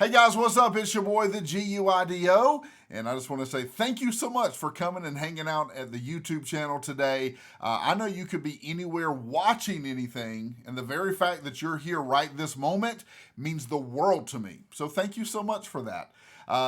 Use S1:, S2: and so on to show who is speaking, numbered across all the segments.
S1: Hey guys, what's up? It's your boy, the GUIDO, and I just want to say thank you so much for coming and hanging out at the YouTube channel today. I know you could be anywhere watching anything, and the very fact that you're here right this moment means the world to me. So thank you so much for that.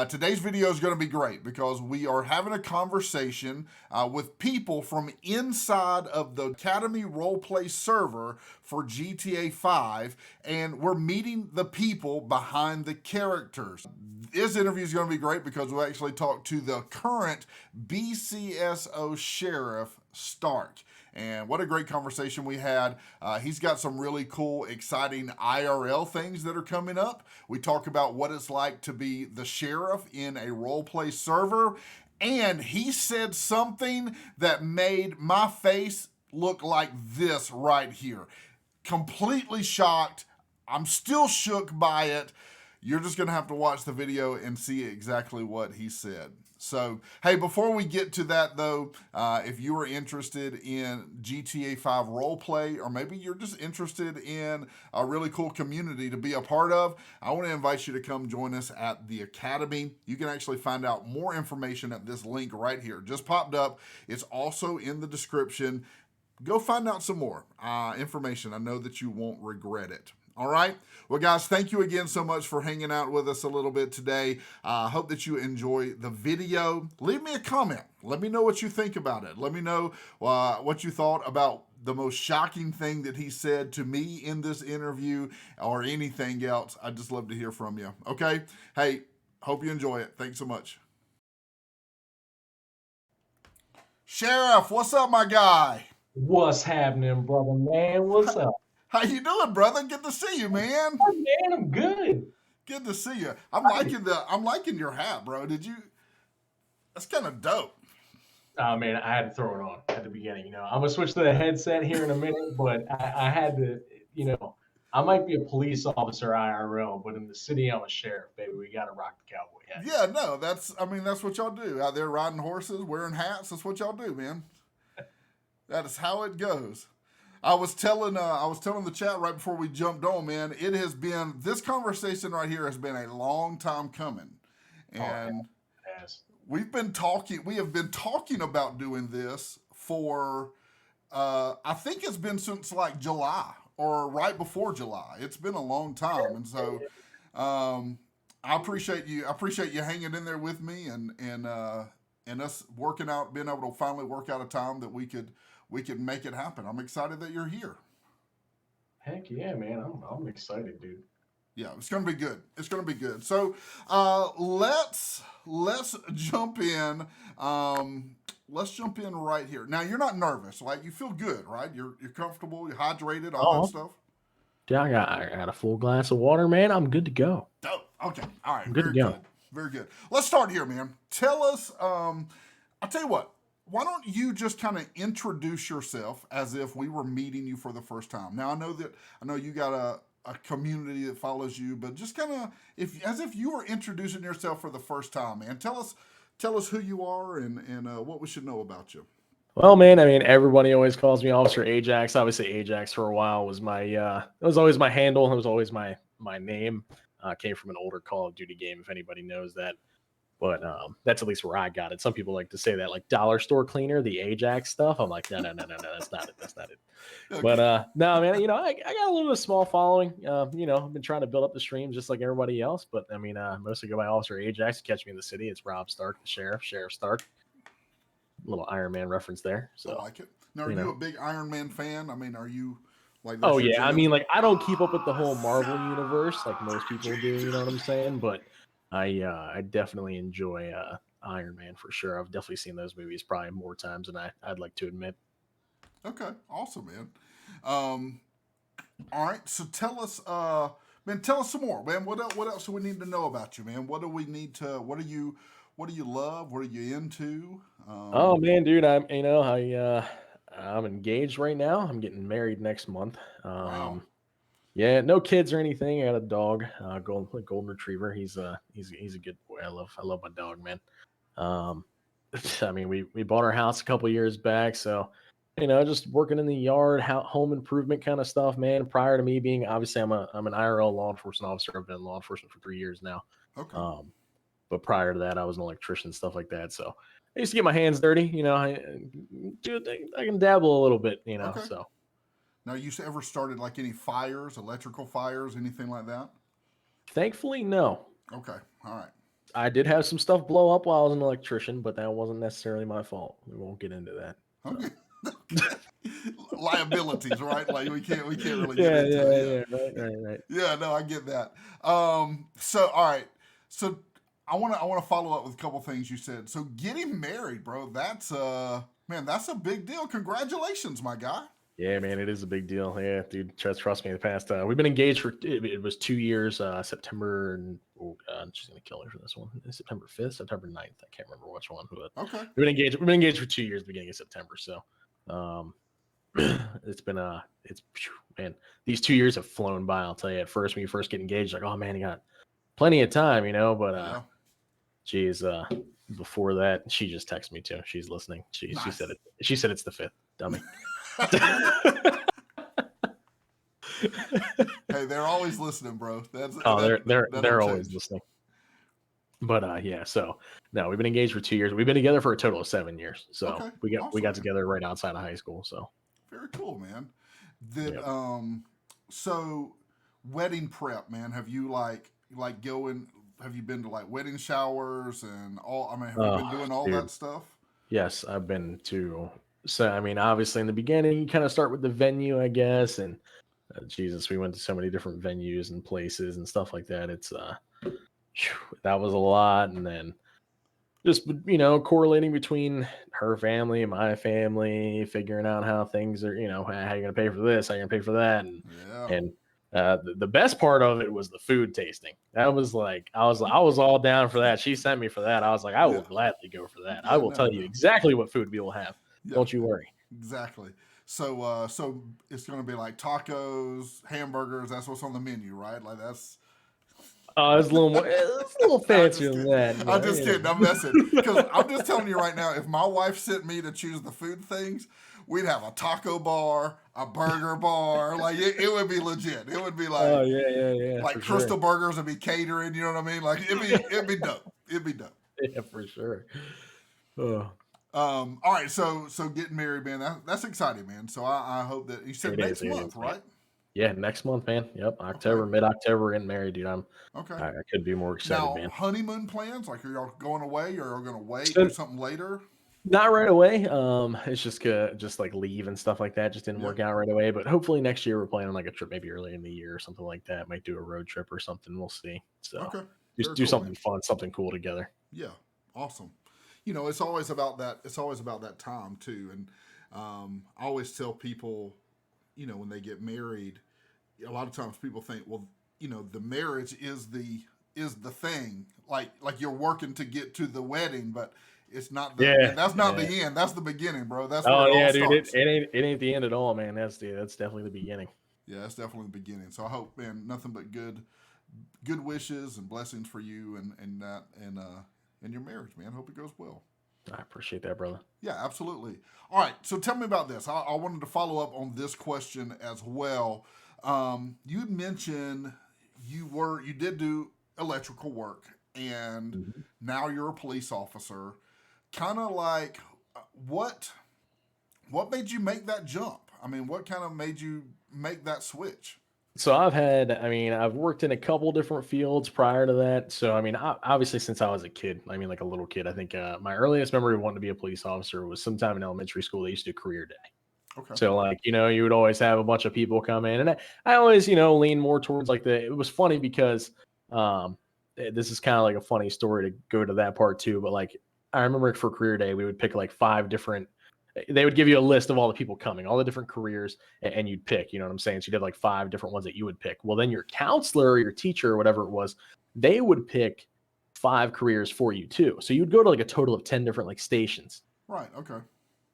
S1: Today's video is going to be great because we are having a conversation with people from inside of the Academy Roleplay server for GTA 5, and we're meeting the people behind the characters. This interview is going to be great because we actually talked to the current BCSO Sheriff, Stark. And what a great conversation we had. He's got some really cool, exciting IRL things that are coming up. We talk about what it's like to be the sheriff in a roleplay server. And he said something that made my face look like this right here. Completely shocked. I'm still shook by it. You're just going to have to watch the video and see exactly what he said. So, hey, before we get to that, though, if you are interested in GTA 5 roleplay, or maybe you're just interested in a really cool community to be a part of, I want to invite you to come join us at the Academy. You can actually find out more information at this link right here. Just popped up. It's also in the description. Go find out some more information. I know that you won't regret it. All right. Well, guys, thank you again so much for hanging out with us a little bit today. I hope that you enjoy the video. Leave me a comment. Let me know what you think about it. Let me know what you thought about the most shocking thing that he said to me in this interview or anything else. I'd just love to hear from you. Okay. Hey, hope you enjoy it. Thanks so much. Sheriff, what's up, my guy?
S2: What's happening, brother, man? What's up?
S1: How you doing, brother? Good to see you, man.
S2: Oh, man, I'm good.
S1: Good to see you. I'm liking your hat, bro. That's kind of dope.
S2: Oh, man, I had to throw it on at the beginning. I'm gonna switch to the headset here in a minute, but I had to. I might be a police officer IRL, but in the city, I'm a sheriff, baby. We gotta rock the cowboy hat.
S1: Yeah, no, that's what y'all do out there riding horses, wearing hats. That's what y'all do, man. That is how it goes. I was telling the chat right before we jumped on, man. This conversation right here has been a long time coming, and we have been talking about doing this for I think it's been since like July or right before July. It's been a long time, and so I appreciate you hanging in there with me and us being able to finally work out a time that we could make it happen. I'm excited that you're here.
S2: Heck yeah, man! I'm excited, dude.
S1: Yeah, it's gonna be good. It's gonna be good. So let's jump in. Let's jump in right here. Now you're not nervous, like you feel good, right? You're comfortable, you're hydrated, all that stuff.
S3: Yeah, I got a full glass of water, man. I'm good to go.
S1: Oh, okay. All right.
S3: I'm good to go.
S1: Very good. Let's start here, man. Tell us, I'll tell you what, why don't you just kind of introduce yourself as if we were meeting you for the first time? Now, I know you got a community that follows you, but just kind of as if you were introducing yourself for the first time, man. Tell us who you are and what we should know about you.
S3: Well, man, I mean, everybody always calls me Officer Ajax. Obviously, Ajax for a while was my it was always my handle. It was always my name. Came from an older Call of Duty game, if anybody knows that. But that's at least where I got it. Some people like to say that, like dollar store cleaner, the Ajax stuff. I'm like, no, that's not it. That's not it. Okay. But no, man, I got a little bit of small following. I've been trying to build up the stream just like everybody else. But I mean, mostly go by Officer Ajax. Catch me in the city. It's Rob Stark, the sheriff, Sheriff Stark. Little Iron Man reference there. So
S1: I like it. Now, are you a big Iron Man fan? I mean, are you like?
S3: Oh yeah, I mean, like I don't keep up with the whole Marvel universe like most people do. You know what I'm saying? But I definitely enjoy Iron Man for sure. I've definitely seen those movies probably more times than I'd like to admit.
S1: Okay, awesome, man. All right, so tell us, man. Tell us some more, man. What else do we need to know about you, man? What do we need to? What do you love? What are you into?
S3: Oh man, dude, I'm engaged right now. I'm getting married next month.
S1: Wow.
S3: Yeah, no kids or anything. I got a dog, golden retriever. He's a good boy. I love my dog, man. I mean, we bought our house a couple years back, so just working in the yard, home improvement kind of stuff, man. Prior to me being, obviously, I'm an IRL law enforcement officer. I've been in law enforcement for 3 years now.
S1: Okay.
S3: But prior to that, I was an electrician, stuff like that. So I used to get my hands dirty. I can dabble a little bit.
S1: Okay.
S3: So.
S1: Now, you ever started like any fires, electrical fires, anything like that?
S3: Thankfully, no.
S1: Okay. All right.
S3: I did have some stuff blow up while I was an electrician, but that wasn't necessarily my fault. We won't get into that.
S1: Okay. Liabilities, right? Like we can't really get into it.
S3: Yeah. Right.
S1: Yeah, no, I get that. So all right. So I wanna follow up with a couple things you said. So getting married, bro, that's that's a big deal. Congratulations, my guy.
S3: Yeah, man, it is a big deal. Yeah, dude, trust me. The past, we've been engaged for it was 2 years. September, and she's gonna kill me for this one. September 5th, September 9th. I can't remember which one. But
S1: okay,
S3: we've been engaged for 2 years, beginning of September. So, it's been man, these 2 years have flown by. I'll tell you. At first, when you first get engaged, like, oh man, you got plenty of time, But geez, before that, she just texted me too. She's listening. She said it. She said it's the 5th, dummy.
S1: Hey, they're always listening, bro.
S3: They're always listening. But yeah, so no, we've been engaged for 2 years. We've been together for a total of 7 years. So
S1: okay.
S3: we got together right outside of high school. So
S1: very cool, man. So wedding prep, man. Have you have you been to like wedding showers and all? I mean, have you been doing all that stuff?
S3: Yes, I've been to. So, I mean, obviously in the beginning, you kind of start with the venue, I guess. And Jesus, we went to so many different venues and places and stuff like that. It's, that was a lot. And then just, correlating between her family and my family, figuring out how things are, how you're going to pay for this, how you're going to pay for that. And the best part of it was the food tasting. That was like, I was all down for that. She sent me for that. I was like, I will gladly go for that. I will tell you exactly what food we will have. Yeah. Don't you worry.
S1: Exactly. So it's going to be like tacos, hamburgers. That's what's on the menu, right? Like that's.
S3: It's a little more. It's a little fancier than that.
S1: I'm just kidding. I'm messing. Because I'm just telling you right now, if my wife sent me to choose the food things, we'd have a taco bar, a burger bar. Like it would be legit. It would be like,
S3: oh yeah.
S1: Like Crystal Burgers would be catering. You know what I mean? Like it'd be dope. It'd be dope.
S3: Yeah, for sure. Oh.
S1: All right, so getting married, man, that's exciting, man. So I hope that you said next month, right?
S3: Yeah, next month, man. Yep, October, mid-October, getting married, dude. I could be more excited,
S1: now,
S3: man.
S1: Honeymoon plans? Like, are y'all going away, or are you going to wait, do something later?
S3: Not right away. It's just like leave and stuff like that. Just didn't work out right away. But hopefully next year we're planning like a trip, maybe early in the year or something like that. Might do a road trip or something. We'll see. So do something fun, something cool together.
S1: Yeah, awesome. It's always about that. It's always about that time too. And I always tell people, when they get married, a lot of times people think, well, the marriage is the thing. Like you're working to get to the wedding, but it's not. That's not the end. That's the beginning, bro. That's where it all starts.
S3: It ain't the end at all, man. That's definitely the beginning.
S1: Yeah, that's definitely the beginning. So I hope, man, nothing but good wishes and blessings for you and your marriage, man. Hope it goes well.
S3: I appreciate that, brother.
S1: Yeah, absolutely. All right, so tell me about this. I wanted to follow up on this question as well. You mentioned you did do electrical work, and now you're a police officer. Kind of like, what made you make that jump? I mean, what kind of made you make that switch?
S3: So I've worked in a couple different fields prior to that. So, obviously since I was a kid, like a little kid, I think my earliest memory of wanting to be a police officer was sometime in elementary school. They used to do career day. Okay. So you would always have a bunch of people come in, and I always, lean more towards it was funny because this is kind of like a funny story to go to that part too. But I remember for career day, we would pick 5 different. They would give you a list of all the people coming, all the different careers, and you'd pick, you know what I'm saying? So you'd have 5 different ones that you would pick. Well, then your counselor or your teacher or whatever it was, they would pick 5 careers for you too. So you'd go to a total of 10 different stations.
S1: Right. Okay.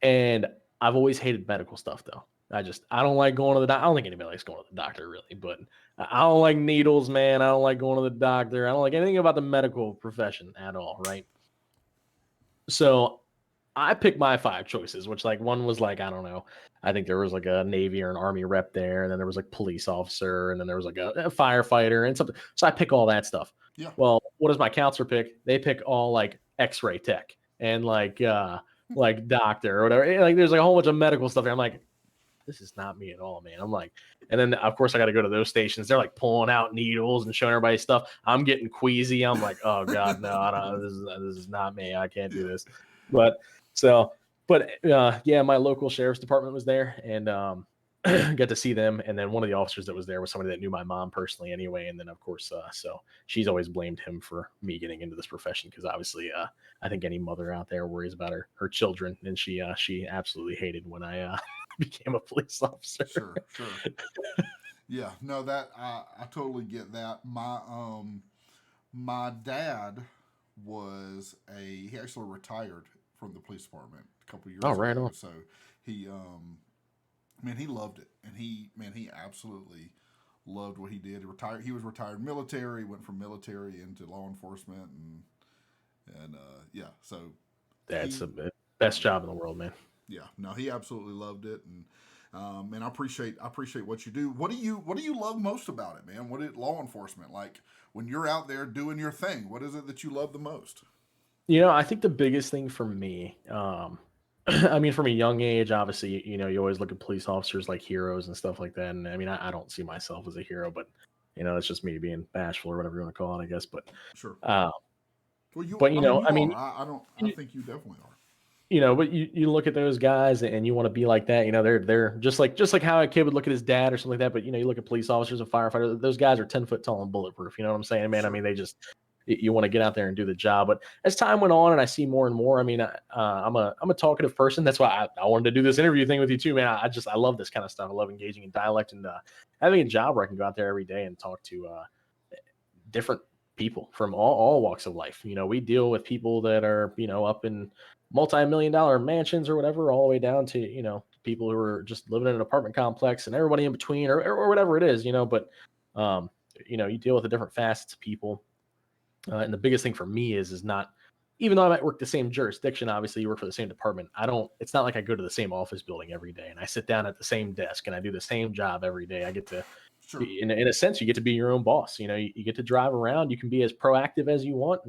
S3: And I've always hated medical stuff though. I don't like going to the doctor. I don't think anybody likes going to the doctor really, but I don't like needles, man. I don't like going to the doctor. I don't like anything about the medical profession at all. Right. So I picked my 5 choices, which like one was like, I don't know. I think there was like a Navy or an Army rep there, and then there was like police officer, and then there was like a firefighter and something. So I pick all that stuff.
S1: Yeah.
S3: Well, what does my counselor pick? They pick all like X-ray tech and like doctor or whatever. Like there's like a whole bunch of medical stuff. And I'm like, this is not me at all, man. I'm like, and then of course I got to go to those stations. They're like pulling out needles and showing everybody stuff. I'm getting queasy. I'm like, oh god, no, I don't. This is not me. I can't do this. But yeah, my local sheriff's department was there, and got to see them. And then one of the officers that was there was somebody that knew my mom personally anyway. And then of course, so she's always blamed him for me getting into this profession because obviously, I think any mother out there worries about her children, and she absolutely hated when I became a police officer.
S1: Sure. Yeah, no, that I totally get that. My dad he actually retired from the police department a couple years ago.
S3: Right on.
S1: So he man, he loved it, and he absolutely loved what he did. He was retired military, went from military into law enforcement, and yeah, so
S3: that's the best job in the world, man.
S1: Yeah, no, he absolutely loved it, and I appreciate what you do. What do you love most about it, man? What is law enforcement like when you're out there doing your thing? What is it that you love the most?
S3: I think the biggest thing for me, I mean, from a young age, obviously, you always look at police officers like heroes and stuff like that. And I mean, I don't see myself as a hero, but it's just me being bashful or whatever you want to call it, I guess. But
S1: sure.
S3: Well,
S1: But you
S3: I mean,
S1: I think you definitely are.
S3: But you look at those guys and you want to be like that. They're just like how a kid would look at his dad or something like that. But you look at police officers and firefighters; those guys are 10 foot tall and bulletproof. You know what I'm saying, man?
S1: Sure.
S3: I mean, you want to get out there and do the job. But as time went on and I see more and more, I mean, I'm a talkative person. That's why I wanted to do this interview thing with you too, man. I love this kind of stuff. I love engaging in dialect and having a job where I can go out there every day and talk to different people from all walks of life. We deal with people that are up in multi-million-dollar mansions or whatever, all the way down to people who are just living in an apartment complex and everybody in between or whatever it is. But you deal with the different facets of people. And the biggest thing for me is not, even though I might work the same jurisdiction, obviously you work for the same department. It's not like I go to the same office building every day and I sit down at the same desk and I do the same job every day. I get to,
S1: Sure.
S3: in a sense, you get to be your own boss. You get to drive around. You can be as proactive as you want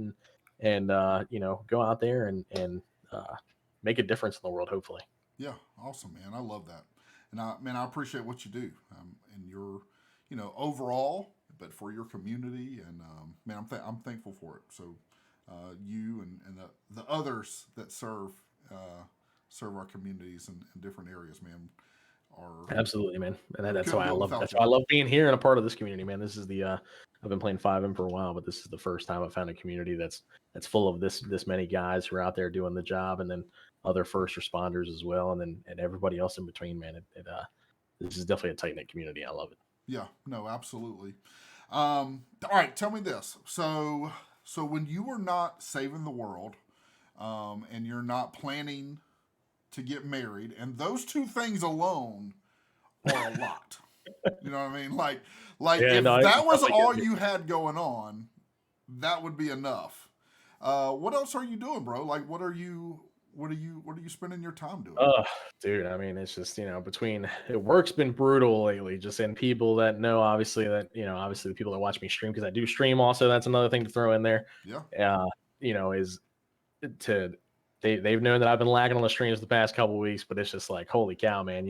S3: and go out there and make a difference in the world, hopefully.
S1: Yeah. Awesome, man. I love that. And I appreciate what you do and your, overall, but for your community. And man, I'm thankful for it. So you and the others that serve our communities in different areas, man, are
S3: absolutely, man. And that's
S1: couldn't
S3: why I
S1: do it
S3: love.
S1: without
S3: That's
S1: you.
S3: why I love being here and a part of this community, man. This is I've been playing FiveM for a while, but this is the first time I've found a community that's full of this many guys who are out there doing the job, and then other first responders as well, and everybody else in between, man. This is definitely a tight knit community. I love it.
S1: Yeah, no, absolutely. All right, tell me this. So when you were not saving the world, and you're not planning to get married, and those two things alone are a lot. You know what I mean? Like
S3: Yeah,
S1: if
S3: no,
S1: that was
S3: I
S1: all
S3: get it.
S1: you had going on, that would be enough. What else are you doing, bro? Like, what are you spending your time doing?
S3: Oh, dude, I mean, it's just, between work's been brutal lately, just in people that know, obviously the people that watch me stream, because I do stream also, that's another thing to throw in there.
S1: Yeah.
S3: Is they've known that I've been lagging on the streams the past couple of weeks, but it's just like, holy cow, man,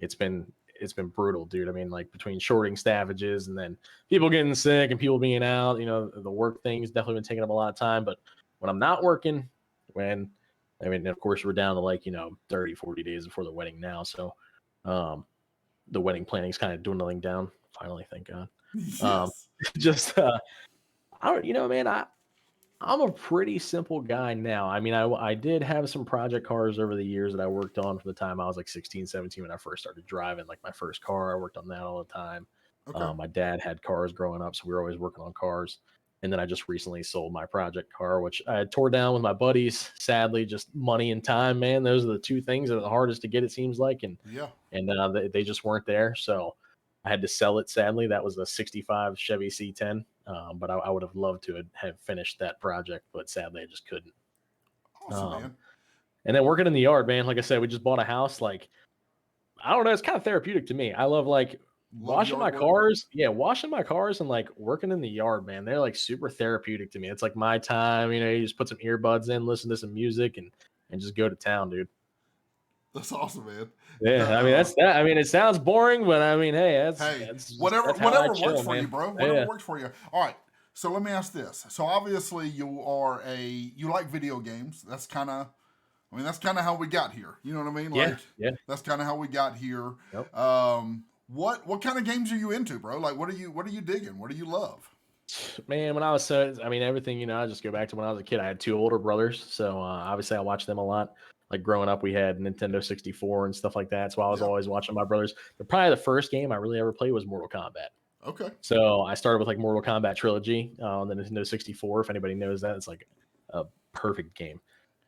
S3: it's been brutal, dude. I mean, like between shorting staffages and then people getting sick and people being out, the work thing has definitely been taking up a lot of time. But when I'm not working, of course we're down to like, 30, 40 days before the wedding now. So the wedding planning is kind of dwindling down finally, thank God.
S1: Yes.
S3: Just, man, I'm a pretty simple guy now. I mean, I did have some project cars over the years that I worked on from the time I was like 16, 17 when I first started driving. Like my first car, I worked on that all the time.
S1: Okay.
S3: My dad had cars growing up, so we were always working on cars. And then I just recently sold my project car, which I tore down with my buddies. Sadly, just money and time, man. Those are the two things that are the hardest to get, it seems like. And they just weren't there. So I had to sell it, sadly. That was a 65 Chevy C10. But I would have loved to have finished that project, but sadly I just couldn't.
S1: Awesome, man.
S3: And then working in the yard, man, like I said, we just bought a house. Like, I don't know, it's kind of therapeutic to me. I love like washing my
S1: yard work?
S3: cars. Yeah, washing my cars and like working in the yard, man. They're like super therapeutic to me. It's like my time, you know, you just put some earbuds in, listen to some music and just go to town, dude.
S1: That's awesome, man.
S3: Yeah, I mean that's that. I mean, it sounds boring, but I mean, hey,
S1: Hey,
S3: that's
S1: whatever
S3: that's how I
S1: works
S3: chill,
S1: for you,
S3: man.
S1: bro. Whatever
S3: Yeah.
S1: works for you. All right. So let me ask this. So obviously you like video games. That's kind of how we got here. You know what I mean?
S3: Yeah,
S1: Like
S3: yeah.
S1: that's kind of how we got here.
S3: Yep.
S1: What kind of games are you into, bro? Like what are you digging? What do you love?
S3: Man, when I was everything, you know, I just go back to when I was a kid. I had 2 older brothers, so obviously I watched them a lot. Like growing up, we had Nintendo 64 and stuff like that, so I was always watching my brothers. But probably the first game I really ever played was Mortal Kombat.
S1: Okay.
S3: So I started with like Mortal Kombat Trilogy on the Nintendo 64. If anybody knows that, it's like a perfect game.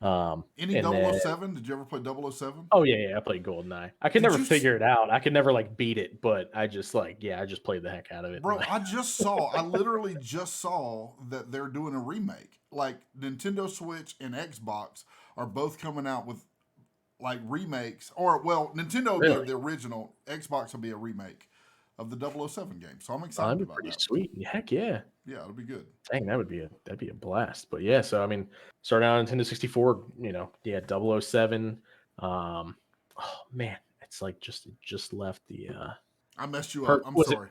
S1: Any
S3: And then
S1: 007? Did you ever play 007?
S3: oh yeah, I played GoldenEye. I could
S1: Did
S3: never
S1: you
S3: figure it out. I could never like beat it, but I just like I just played the heck out of it.
S1: Bro, I literally just saw that they're doing a remake. Like Nintendo Switch and Xbox are both coming out with like remakes, or well, Nintendo will
S3: Really?
S1: be the original, Xbox will be a remake of the 007 game. So I'm
S3: Oh,
S1: excited
S3: that'd be
S1: about
S3: pretty
S1: that.
S3: sweet. Heck yeah.
S1: Yeah, it'll be good.
S3: Dang, that'd be a blast. But yeah, so I mean, started out on Nintendo 64, you know, 007. Oh man, it's like just left the
S1: I messed you up. I'm
S3: was it
S1: sorry.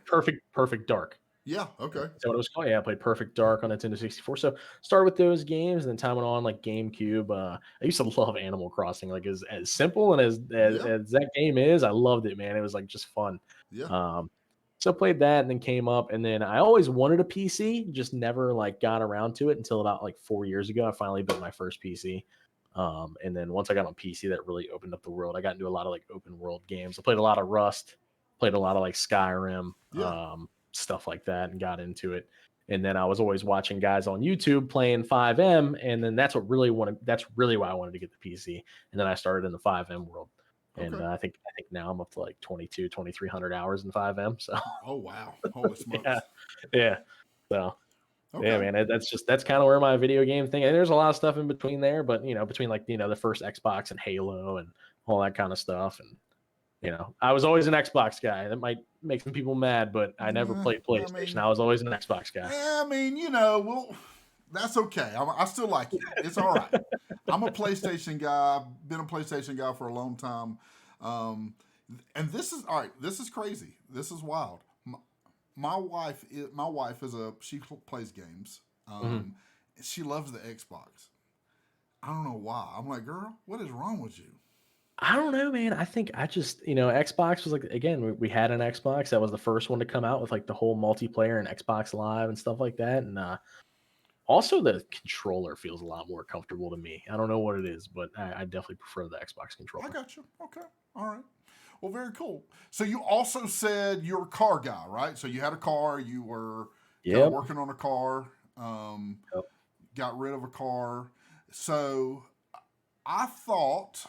S3: Perfect Dark?
S1: Yeah, okay.
S3: Is that what it was called? Yeah, I played Perfect Dark on Nintendo 64. So started with those games, and then time went on like GameCube. I used to love Animal Crossing. Like as simple and as that game is, I loved it, man. It was like just fun.
S1: Yeah.
S3: So played that and then came up, and then I always wanted a PC, just never like got around to it until about like 4 years ago. I finally built my first PC. And then once I got on PC, that really opened up the world. I got into a lot of like open world games. I played a lot of Rust, played a lot of like Skyrim,
S1: Yeah.
S3: stuff like that, and got into it. And then I was always watching guys on YouTube playing FiveM, and then that's really why I wanted to get the PC. And then I started in the FiveM world. And
S1: Okay.
S3: I think now I'm up to like 2,300 hours in FiveM. So
S1: Oh wow. Holy smokes.
S3: yeah. So
S1: Okay.
S3: yeah, man, that's kind of where my video game thing. And there's a lot of stuff in between there, but you know, between like the first Xbox and Halo and all that kind of stuff, and you know, I was always an Xbox guy. That might make some people mad, but I never played PlayStation. I was always an Xbox guy.
S1: I mean, well, that's okay. I still like you. It's all right. I'm a PlayStation guy. I've been a PlayStation guy for a long time. And this is all right. This is crazy. This is wild. My wife she plays games. She loves the Xbox. I don't know why. I'm like, girl, what is wrong with you?
S3: I don't know, man. I think I just, Xbox was like, again, we had an Xbox. That was the first one to come out with like the whole multiplayer and Xbox Live and stuff like that. And also the controller feels a lot more comfortable to me. I don't know what it is, but I definitely prefer the Xbox controller.
S1: I got you. Okay. All right. Well, very cool. So you also said you're a car guy, right? So you had a car. You were kind of working on a car. Got rid of a car. So I thought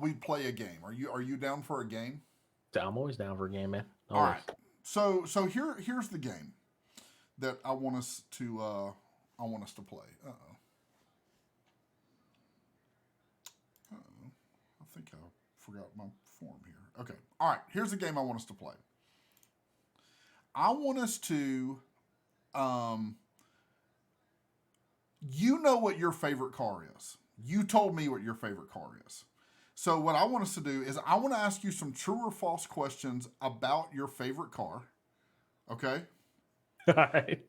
S1: we'd play a game. Are you down for a game?
S3: I'm always down for a game, man.
S1: All right. So here's the game that I want us to play. I think I forgot my form here. Okay. All right. Here's the game I want us to play. I want us to you know what your favorite car is. You told me what your favorite car is. So what I want us to do is I want to ask you some true or false questions about your favorite car. Okay?
S3: All right.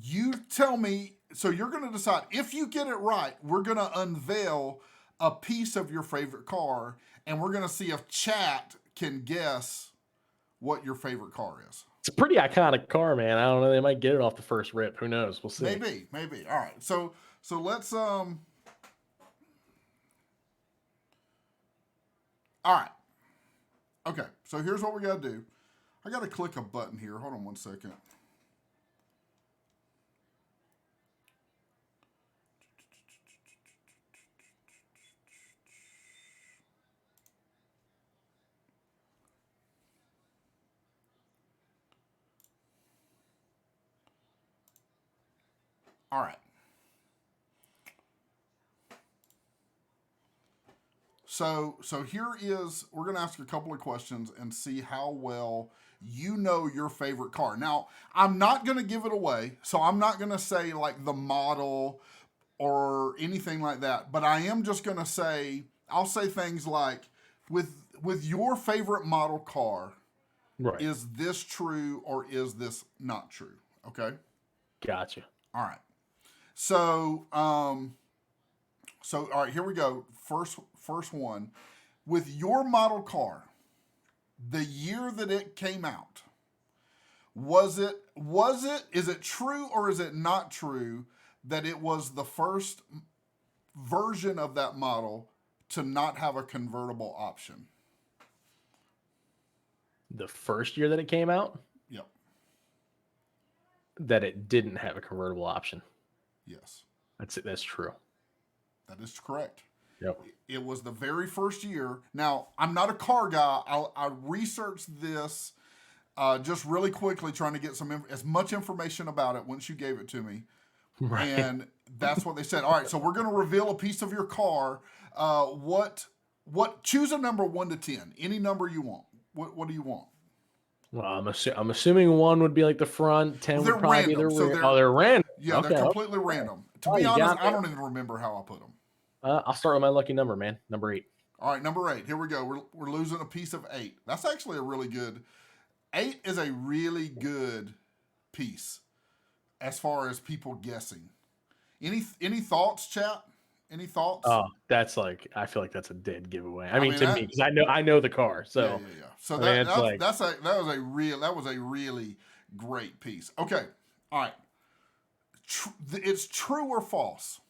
S1: You tell me, so you're going to decide, if you get it right, we're going to unveil a piece of your favorite car, and we're going to see if chat can guess what your favorite car is.
S3: It's a pretty iconic car, man. I don't know. They might get it off the first rip. Who knows? We'll see.
S1: Maybe. All right. So let's all right. Okay. So here's what we got to do. I got to click a button here. Hold on one second. All right. So we're going to ask a couple of questions and see how well you know your favorite car. Now, I'm not going to give it away, so I'm not going to say like the model or anything like that, but I am just going to say, I'll say things like, with your favorite model car,
S3: Right.
S1: is this true or is this not true? Okay.
S3: Gotcha.
S1: All right. So, all right, here we go. First one. With your model car, the year that it came out, is it true or is it not true that it was the first version of that model to not have a convertible option?
S3: The first year that it came out,
S1: Yep.
S3: that it didn't have a convertible option.
S1: Yes.
S3: That's true.
S1: That is correct.
S3: Yep.
S1: It was the very first year. Now, I'm not a car guy. I researched this just really quickly, trying to get as much information about it once you gave it to me.
S3: Right.
S1: And that's what they said. All right, so we're going to reveal a piece of your car. Choose a number 1 to 10. Any number you want. What do you want?
S3: Well, I'm assuming 1 would be like the front, 10
S1: They're
S3: would probably
S1: random,
S3: be the
S1: so
S3: rear. They're random.
S1: Yeah,
S3: Okay.
S1: they're completely random. To be
S3: you
S1: honest,
S3: got
S1: I
S3: me.
S1: don't even remember how I put them.
S3: I'll start with my lucky number, man. Number 8.
S1: All right, number 8. Here we go. We're losing a piece of 8. That's actually a really good. 8 is a really good piece as far as people guessing. Any thoughts, chat? Any thoughts?
S3: Oh, that's like, I feel like that's a dead giveaway. I mean, to
S1: that-
S3: me, because I know the car. So
S1: yeah. So
S3: I mean,
S1: that was a really great piece. Okay, all right. It's true or false?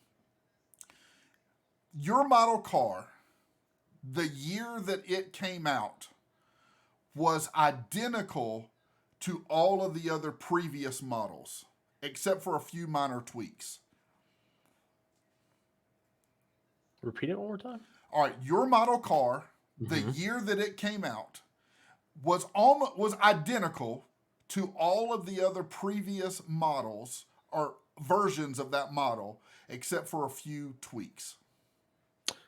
S1: Your model car, the year that it came out, was identical to all of the other previous models, except for a few minor tweaks.
S3: repeat it one more time.
S1: All right, your model car, the year that it came out, was identical to all of the other previous models or versions of that model, except for a few tweaks.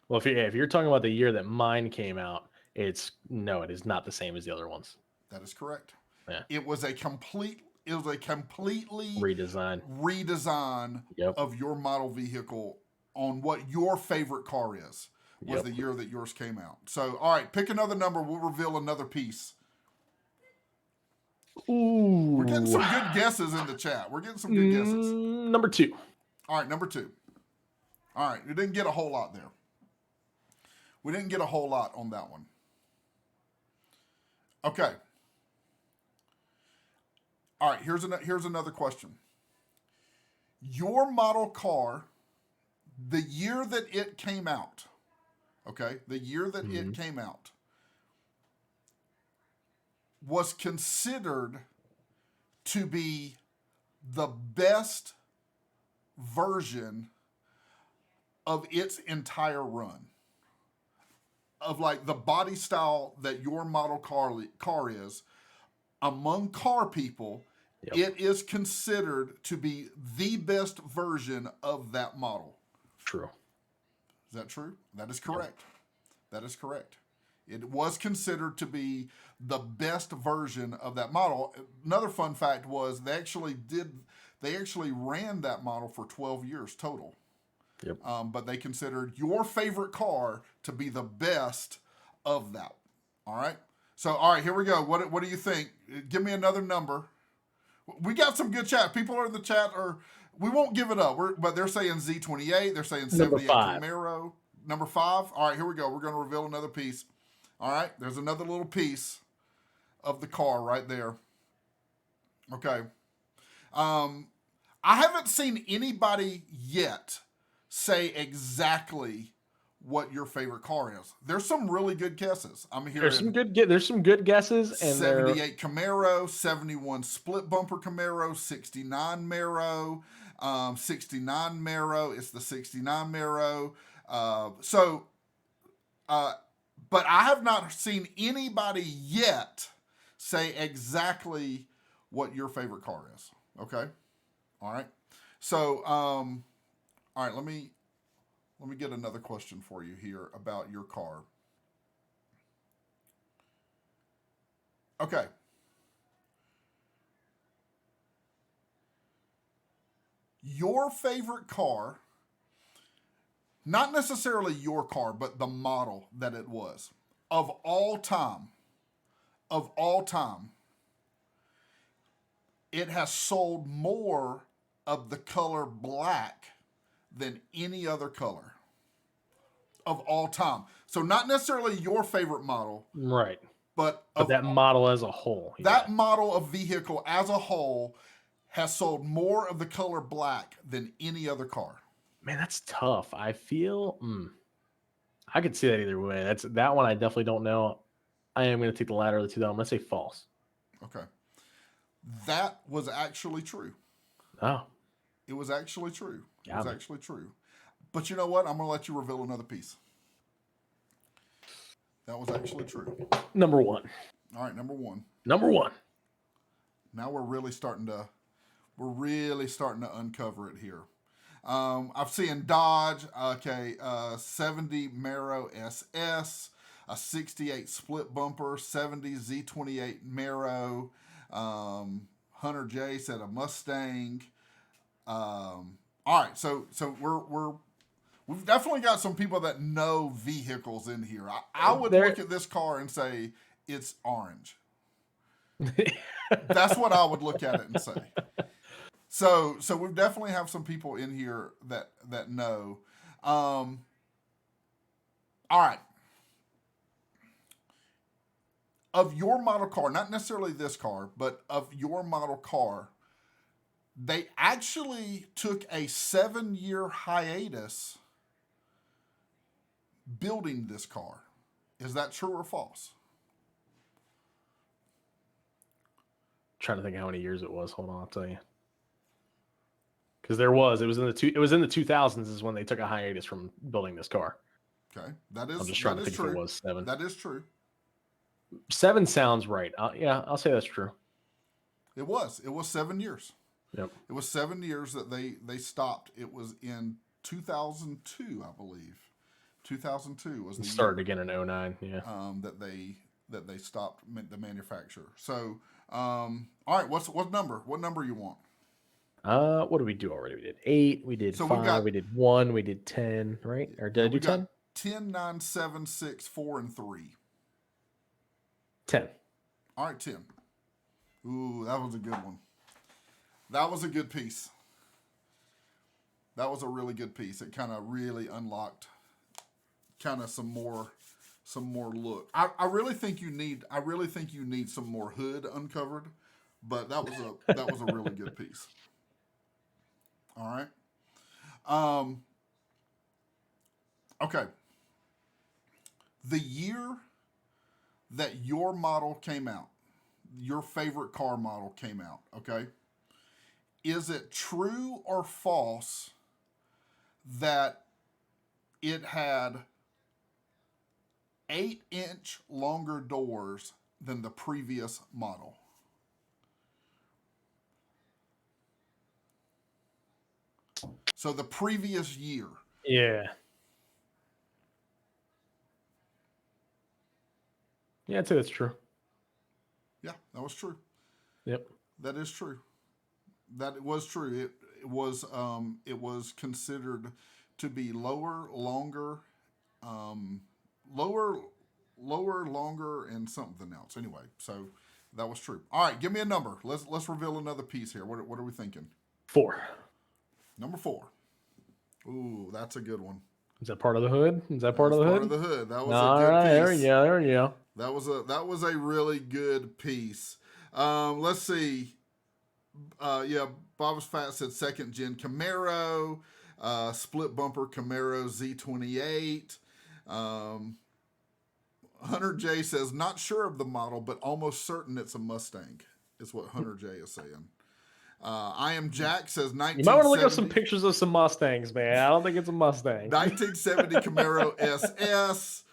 S3: Well, if you're talking about the year that mine came out, it is not the same as the other ones.
S1: That is correct.
S3: Yeah.
S1: It was a completely
S3: Redesign
S1: of your model vehicle on what your favorite car is. Was the year that yours came out. So, all right, pick another number. We'll reveal another piece.
S3: Ooh.
S1: We're getting some good guesses in the chat. We're getting some good guesses.
S3: Number 2.
S1: All right, number 2. All right, we didn't get a whole lot there. We didn't get a whole lot on that one. Okay. All right, here's another question. Your model car, the year that it came out, okay, the year that it came out, was considered to be the best version of its entire run. Of like the body style that your model car is, among car people, it is considered to be the best version of that model.
S3: True.
S1: Is that true? That is correct. That is correct. It was considered to be the best version of that model. Another fun fact was they actually ran that model for 12 years total.
S3: Yep.
S1: But they considered your favorite car to be the best of that. All right. So, all right, here we go. What do you think? Give me another number. We got some good chat. People are in the chat, we won't give it up. But they're saying Z28. They're saying 78 Camaro. Number 5. All right, here we go. We're going to reveal another piece. All right, there's another little piece of the car right there. Okay. I haven't seen anybody yet say exactly what your favorite car is. There's some really good guesses. I'm hearing
S3: there's some good guesses, and
S1: 78 Camaro, 71 split bumper Camaro, 69 Mero, 69 Mero. It's the 69 Mero. But I have not seen anybody yet say exactly what your favorite car is. Okay. All right. So, all right, let me Let me get another question for you here about your car. Okay. Your favorite car, not necessarily your car, but the model that it was, of all time, it has sold more of the color black than any other color of all time. So not necessarily your favorite model,
S3: Right.
S1: but
S3: that model as a whole.
S1: That model of vehicle as a whole has sold more of the color black than any other car.
S3: Man, that's tough. I feel I could see that either way. That one I definitely don't know. I am going to take the latter of the two, though. I'm going to say false.
S1: Okay. That was actually true.
S3: Oh.
S1: It was actually true. It
S3: Got
S1: was
S3: me.
S1: actually true. But you know what? I'm going to let you reveal another piece. That was actually true.
S3: Number one.
S1: All right, number one.
S3: Number one.
S1: Now we're really starting to uncover it here. I've seen Dodge, 70 Mero SS, a 68 split bumper, 70 Z28 Mero. Hunter J said a Mustang. All right, so we've definitely got some people that know vehicles in here. I would look at this car and say it's orange. That's what I would look at it and say. So we definitely have some people in here that know. All right. Of your model car, not necessarily this car, but of your model car, they actually took a 7-year hiatus building this car. Is that true or false?
S3: Trying to think how many years it was. Hold on, I'll tell you. Because it was in the 2000s is when they took a hiatus from building this car.
S1: Okay, that is.
S3: I'm just trying to think
S1: true.
S3: if it was 7.
S1: That is true.
S3: 7 sounds right. I'll say that's true.
S1: It was 7 years.
S3: Yep.
S1: It was 7 years that they stopped. It was in 2002, I believe. 2002 was the
S3: started
S1: year,
S3: again in 2009. Yeah.
S1: That they stopped the manufacturer. So, all right. What number? What number you want?
S3: What did we do already? We did 8. We did 5. We did 1. We did 10. Right? Or did I do 10?
S1: 10, 9, 7, 6, 4, and 3.
S3: 10.
S1: All right, 10. Ooh, that was a good one. That was a good piece. That was a really good piece. It kind of really unlocked kind of some more look. I really think you need some more hood uncovered, but that was a really good piece. All right. Okay. The year that your model came out, your favorite car model came out, okay? Is it true or false that it had 8-inch longer doors than the previous model? So the previous year.
S3: Yeah. Yeah, I'd say that's true.
S1: Yeah, that was true.
S3: Yep.
S1: That is true. That was true. It was considered to be lower, longer, longer, and something else. Anyway, so that was true. All right, give me a number. Let's reveal another piece here. What are we thinking?
S3: 4.
S1: Number 4. Ooh, that's a good one.
S3: Is that part of the hood? Is that part of the hood?
S1: Part of the hood. That was
S3: All
S1: a good
S3: right,
S1: piece.
S3: there you go. There you go.
S1: That was a really good piece. Let's see. Bob's Fat said 2nd gen Camaro, split bumper Camaro Z28. Hunter J says not sure of the model, but almost certain it's a Mustang. Is what Hunter J is saying. I am Jack says 1970.
S3: You might want to look up some pictures of some Mustangs, man. I don't think it's a Mustang.
S1: 1970 Camaro SS.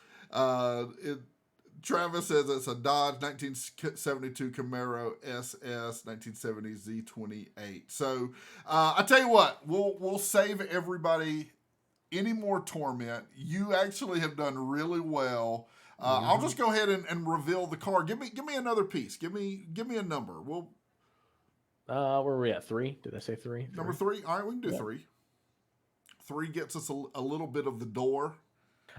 S1: Travis says it's a Dodge 1972 Camaro SS 1970 Z28. So I tell you what, we'll save everybody any more torment. You actually have done really well. I'll just go ahead and reveal the car. Give me another piece. Give me a number. Well,
S3: where are we at? 3? Did I say 3?
S1: Number 3. All right, we can do 3. 3 gets us a little bit of the door.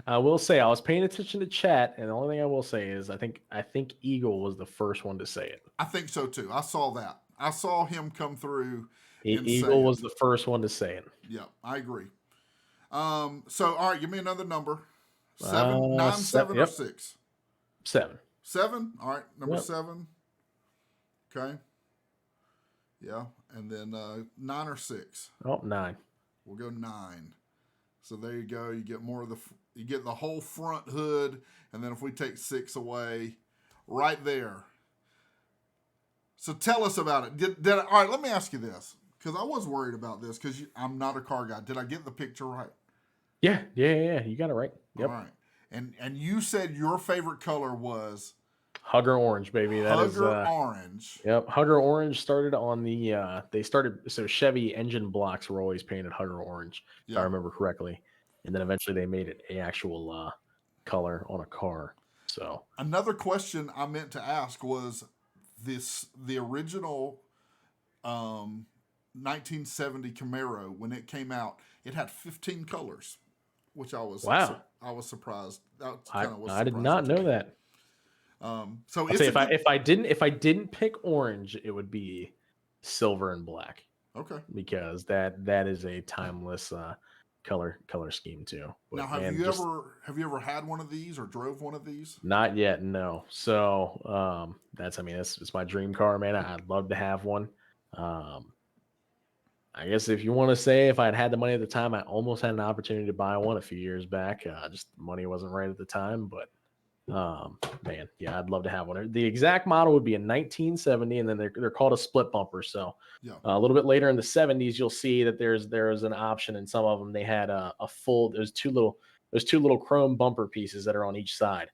S3: I will say I was paying attention to chat, and the only thing I will say is I think Eagle was the first one to say it.
S1: I think so too. I saw that. I saw him come through.
S3: Eagle was the first one to say it.
S1: Yeah, I agree. So all right, give me another number. 7, 9, 7, or 6?
S3: 7.
S1: 7. All right, number 7. Okay. Yeah, and then 9 or 6.
S3: Oh, 9.
S1: We'll go 9. So there you go. You get more of you get the whole front hood, and then if we take 6 away, right there. So tell us about it. All right, let me ask you this, because I was worried about this because I'm not a car guy. Did I get the picture right?
S3: Yeah. You got it right. Yep.
S1: All right. And you said your favorite color was
S3: Hugger Orange, baby.
S1: Hugger Orange.
S3: Yep. Hugger Orange started on the so Chevy engine blocks were always painted Hugger Orange, if I remember correctly. And then eventually they made it an actual color on a car. So
S1: another question I meant to ask was the original 1970 Camaro, when it came out, it had 15 colors, which I was surprised.
S3: I did not know that.
S1: So
S3: if I didn't pick orange, it would be silver and black.
S1: Okay.
S3: Because that is a timeless color scheme too. But
S1: now, have you ever had one of these or drove one of these?
S3: Not yet, no. So it's my dream car, man. I'd love to have one. I guess if you want to say if I'd had the money at the time, I almost had an opportunity to buy one a few years back. Just money wasn't right at the time, but man, yeah, I'd love to have one. The exact model would be a 1970, and then they're called a split bumper. So a little bit later in the 70s, you'll see that there's an option in some of them. They had a full. There's two little chrome bumper pieces that are on each side.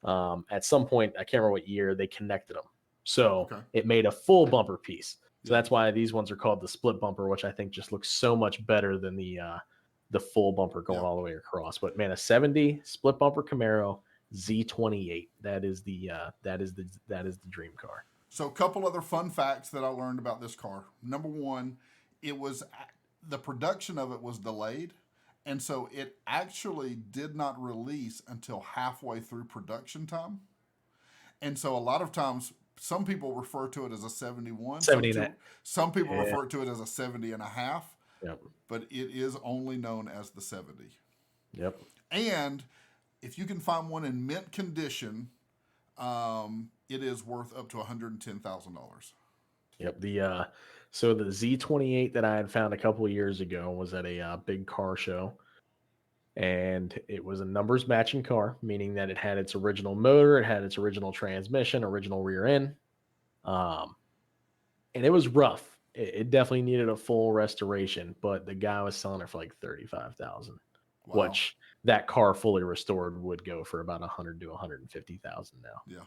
S3: At some point, I can't remember what year, they connected them, so it made a full bumper piece. So that's why these ones are called the split bumper, which I think just looks so much better than the full bumper going all the way across. But man, a 70 split bumper Camaro Z28. That is the dream car.
S1: So a couple other fun facts that I learned about this car. Number 1, the production of it was delayed, and so it actually did not release until halfway through production time. And so a lot of times, some people refer to it as a 71.
S3: 70.
S1: Some people refer to it as a 70 and a half.
S3: Yep.
S1: But it is only known as the 70. Yep. And if you can find one in mint condition, it is worth up to $110,000.
S3: Yep. So the Z28 that I had found a couple of years ago was at a big car show, and it was a numbers matching car, meaning that it had its original motor, it had its original transmission, original rear end, and it was rough. It definitely needed a full restoration, but the guy was selling it for like $35,000, which that car fully restored would go for about $100,000 to $150,000 now.
S1: Yeah.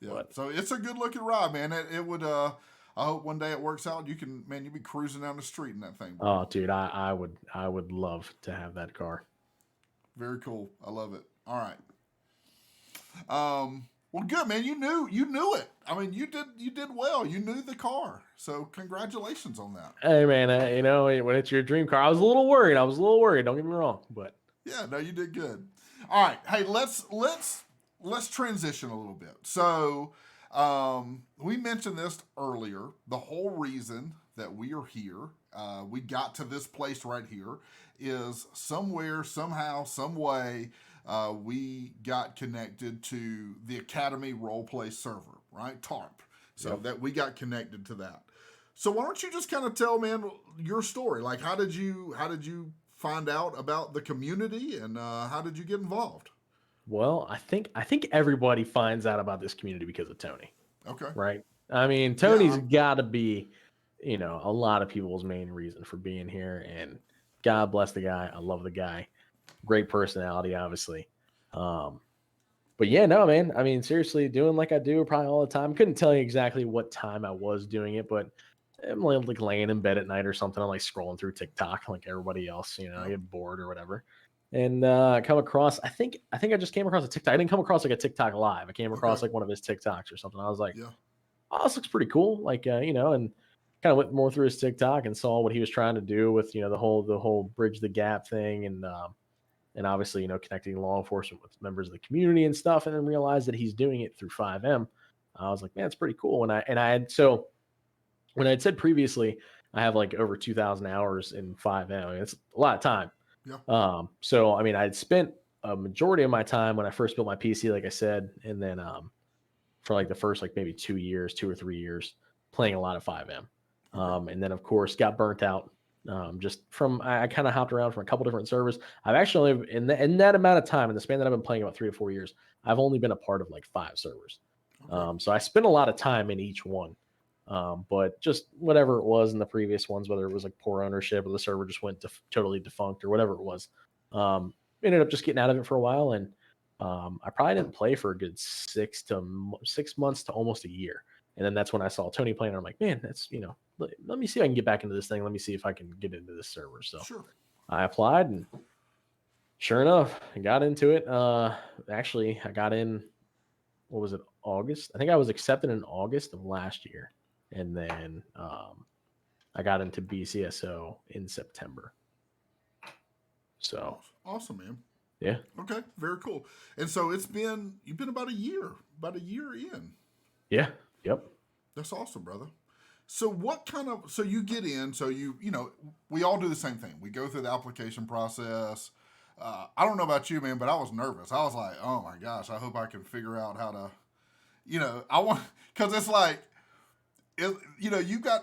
S1: But, so it's a good looking ride, man. It would. I hope one day it works out. You'll be cruising down the street in that thing. Bro.
S3: Oh, dude, I would love to have that car.
S1: Very cool. I love it. All right. Well, good, man. You knew it. I mean, you did well. You knew the car. So congratulations on that.
S3: Hey, man. When it's your dream car, I was a little worried. Don't get me wrong, but
S1: yeah, no, you did good. All right. Hey, let's transition a little bit. So, we mentioned this earlier. The whole reason that we are here, we got to this place right here, is somewhere, somehow, some way, we got connected to the Academy Roleplay server, right? TARP. So that we got connected to that. So why don't you just kind of tell, man, your story? Like, how did you find out about the community, and how did you get involved?
S3: Well, I think everybody finds out about this community because of Tony.
S1: Okay.
S3: Right? I mean, Tony's got to be, a lot of people's main reason for being here, and God bless the guy. I love the guy. Great personality, obviously. But yeah, no, man. I mean, seriously, doing like I do probably all the time. Couldn't tell you exactly what time I was doing it, but I'm like laying in bed at night or something. I'm like scrolling through TikTok like everybody else, I
S1: Yeah.
S3: get bored or whatever. And I come across, I think I just came across a TikTok. I didn't come across like a TikTok live. I came across
S1: Okay.
S3: like one of his TikToks or something. I was like,
S1: Yeah.
S3: oh, this looks pretty cool. Like, and kind of went more through his TikTok and saw what he was trying to do with, the whole bridge the gap thing and obviously, connecting law enforcement with members of the community and stuff, and then realized that he's doing it through FiveM. I was like, man, it's pretty cool. And I had, so when I had said previously, I have like over 2,000 hours in FiveM. I mean, it's a lot of time.
S1: Yeah.
S3: So I mean, I had spent a majority of my time when I first built my PC, like I said, and then for like the first like maybe 2 years, 2 or 3 years, playing a lot of FiveM.
S1: Okay.
S3: And then of course got burnt out. Just from I kind of hopped around from a couple different servers. I've actually in that amount of time, in the span that I've been playing, about 3 or 4 years, I've only been a part of like 5 servers.
S1: Okay.
S3: So I spent a lot of time in each one. But just whatever it was in the previous ones, whether it was like poor ownership or the server just went totally defunct or whatever it was, ended up just getting out of it for a while. And I probably didn't play for a good 6 months to almost a year. And then that's when I saw Tony playing. And I'm like, man, that's, let me see if I can get back into this thing. Let me see if I can get into this server. So
S1: Sure.
S3: I applied, and sure enough, I got into it. Actually, I got in, what was it, August? I think I was accepted in August of last year. And then I got into BCSO in September. So
S1: Awesome, man.
S3: yeah.
S1: Okay, very cool. And so you've been about a year in.
S3: Yeah. Yep.
S1: That's awesome, brother. So so you get in, so we all do the same thing. We go through the application process. I don't know about you, man, but I was nervous. I was like, oh my gosh, I hope I can figure out how to, because it's like,